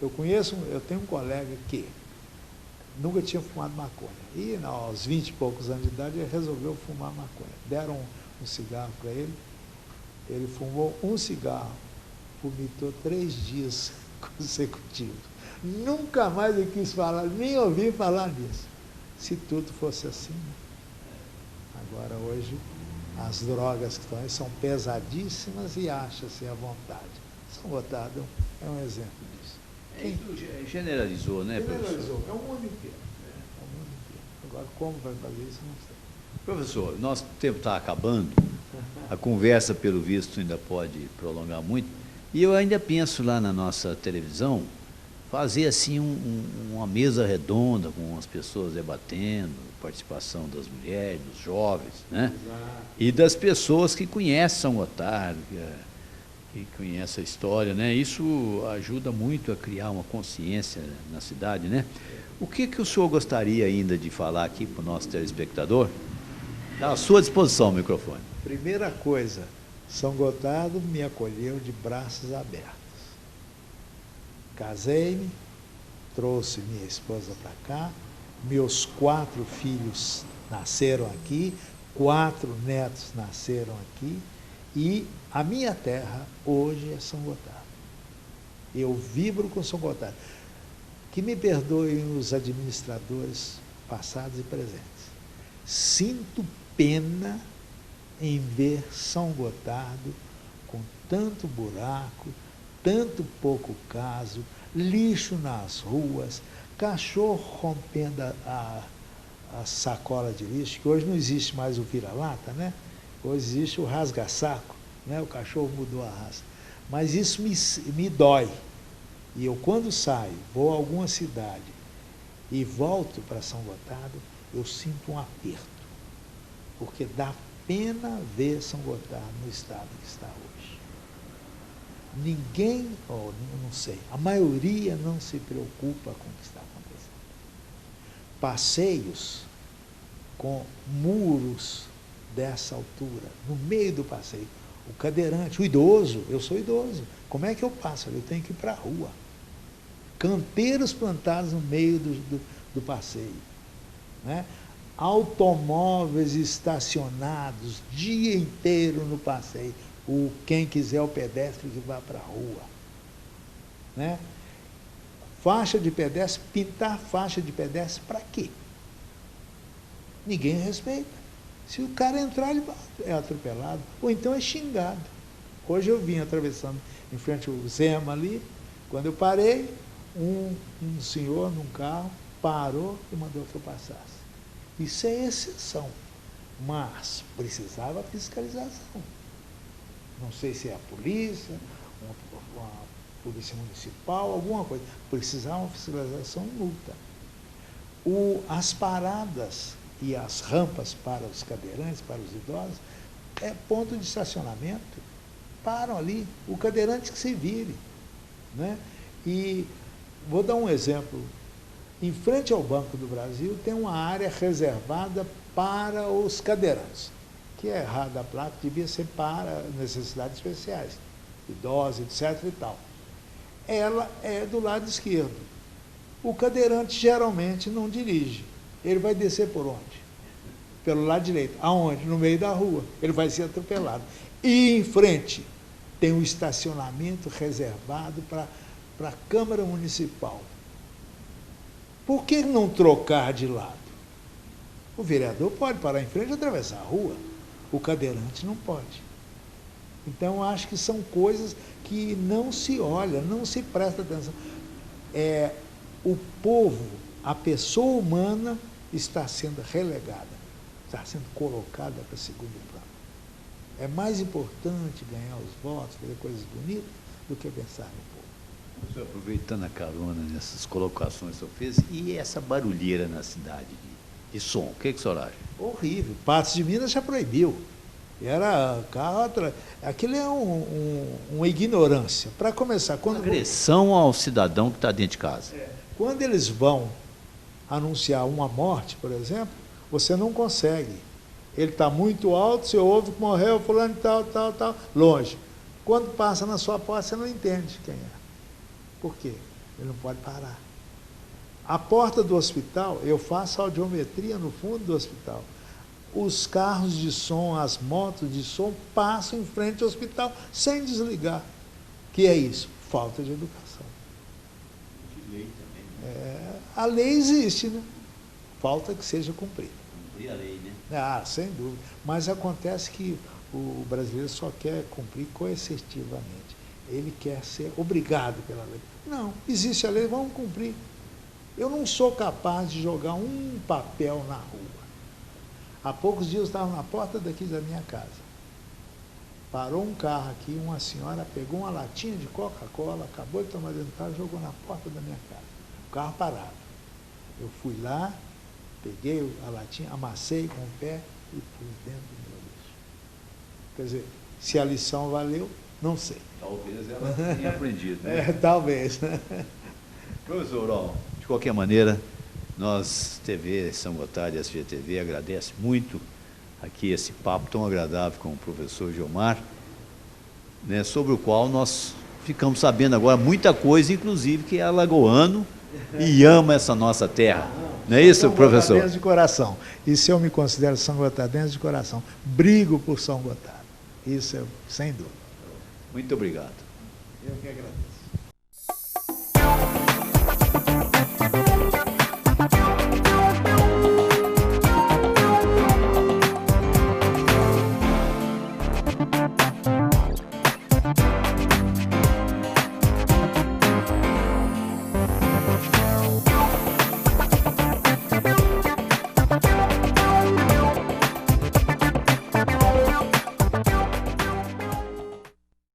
Eu tenho um colega que nunca tinha fumado maconha. E aos 20 e poucos anos de idade ele resolveu fumar maconha. Deram um cigarro para ele, ele fumou um cigarro, vomitou 3 dias consecutivos. Nunca mais eu quis falar, nem ouvi falar nisso. Se tudo fosse assim, né? Agora, hoje, as drogas que estão aí são pesadíssimas e acha-se à vontade. São Gotardo é um exemplo disso. Generalizou, né, professor? Generalizou, é o mundo inteiro. É o mundo inteiro. Agora, como vai fazer isso, não sei. Professor, nosso tempo está acabando, a conversa, pelo visto, ainda pode prolongar muito, e eu ainda penso lá na nossa televisão, fazer assim uma mesa redonda com as pessoas debatendo, participação das mulheres, dos jovens, né? E das pessoas que conhecem São Gotardo, que conhecem a história, né? Isso ajuda muito a criar uma consciência na cidade, né? O que o senhor gostaria ainda de falar aqui para o nosso telespectador? Está à sua disposição o microfone. Primeira coisa, São Gotardo me acolheu de braços abertos. Casei-me, trouxe minha esposa para cá, meus 4 filhos nasceram aqui, 4 netos nasceram aqui, e a minha terra hoje é São Gotardo. Eu vibro com São Gotardo. Que me perdoem os administradores passados e presentes. Sinto pena em ver São Gotardo com tanto buraco, tanto pouco caso, lixo nas ruas, cachorro rompendo a sacola de lixo, que hoje não existe mais o vira-lata, né? Hoje existe o rasga-saco, né? O cachorro mudou a raça. Mas isso me dói. E eu, quando saio, vou a alguma cidade e volto para São Gotardo, eu sinto um aperto, porque dá pena ver São Gotardo no estado que está hoje. Ninguém, não sei, a maioria não se preocupa com o que está acontecendo. Passeios com muros dessa altura, no meio do passeio, O cadeirante, o idoso, eu sou idoso. Como é que eu passo? Eu tenho que ir para a rua. Canteiros plantados no meio do passeio. Né? Automóveis estacionados dia inteiro no passeio. Quem quiser o pedestre que vá para a rua. Né? Faixa de pedestre, pintar faixa de pedestre para quê? Ninguém respeita. Se o cara entrar, ele é atropelado, ou então é xingado. Hoje eu vim atravessando em frente ao Zema ali, quando eu parei, um senhor num carro parou e mandou que eu passasse. Isso é exceção, mas precisava fiscalização. Não sei se é a polícia, uma polícia municipal, alguma coisa. Precisava uma fiscalização, multa. As paradas e as rampas para os cadeirantes, para os idosos, é ponto de estacionamento. Param ali, o cadeirante que se vire. Né? E vou dar um exemplo. Em frente ao Banco do Brasil tem uma área reservada para os cadeirantes, que é errada a placa, devia ser para necessidades especiais, idosos, etc. e tal. Ela é do lado esquerdo. O cadeirante geralmente não dirige. Ele vai descer por onde? Pelo lado direito. Aonde? No meio da rua. Ele vai ser atropelado. E em frente tem um estacionamento reservado para a Câmara Municipal. Por que não trocar de lado? O vereador pode parar em frente e atravessar a rua. O cadeirante não pode. Então, acho que são coisas que não se olha, não se presta atenção. O povo, a pessoa humana, está sendo relegada, está sendo colocada para segundo plano. É mais importante ganhar os votos, fazer coisas bonitas, do que pensar no povo. Professor, aproveitando a carona nessas colocações que o senhor fez, e essa barulheira na cidade de som, o que o senhor acha? Horrível. Patos de Minas já proibiu. Era carro aquilo é uma ignorância. Para começar, quando agressão ao cidadão que está dentro de casa. Quando eles vão anunciar uma morte, por exemplo, você não consegue. Ele está muito alto, você ouve que morreu, fulano tal, longe. Quando passa na sua porta, você não entende quem é. Por quê? Ele não pode parar. A porta do hospital, eu faço audiometria no fundo do hospital. Os carros de som, as motos de som passam em frente ao hospital sem desligar. Que é isso? Falta de educação. De lei também. A lei existe, né? Falta que seja cumprida. Cumprir a lei, né? Sem dúvida. Mas acontece que o brasileiro só quer cumprir coercitivamente. Ele quer ser obrigado pela lei. Não, existe a lei, vamos cumprir. Eu não sou capaz de jogar um papel na rua. Há poucos dias eu estava na porta daqui da minha casa. Parou um carro aqui, uma senhora pegou uma latinha de Coca-Cola, acabou de tomar dentro do carro e jogou na porta da minha casa. O carro parado. Eu fui lá, peguei a latinha, amassei com o pé e pus dentro do meu lixo. Quer dizer, se a lição valeu, não sei. Talvez ela tenha aprendido. Né? Talvez. Professor, de qualquer maneira, nós, TV São Gotardo e SGTV, agradece muito aqui esse papo tão agradável com o professor Gilmar, né, sobre o qual nós ficamos sabendo agora muita coisa, inclusive que é alagoano e ama essa nossa terra. Não é isso, professor? São Gotardense de coração. Isso eu me considero São Gotardense de coração. Brigo por São Gotardo. Isso é sem dúvida. Muito obrigado. Eu que agradeço.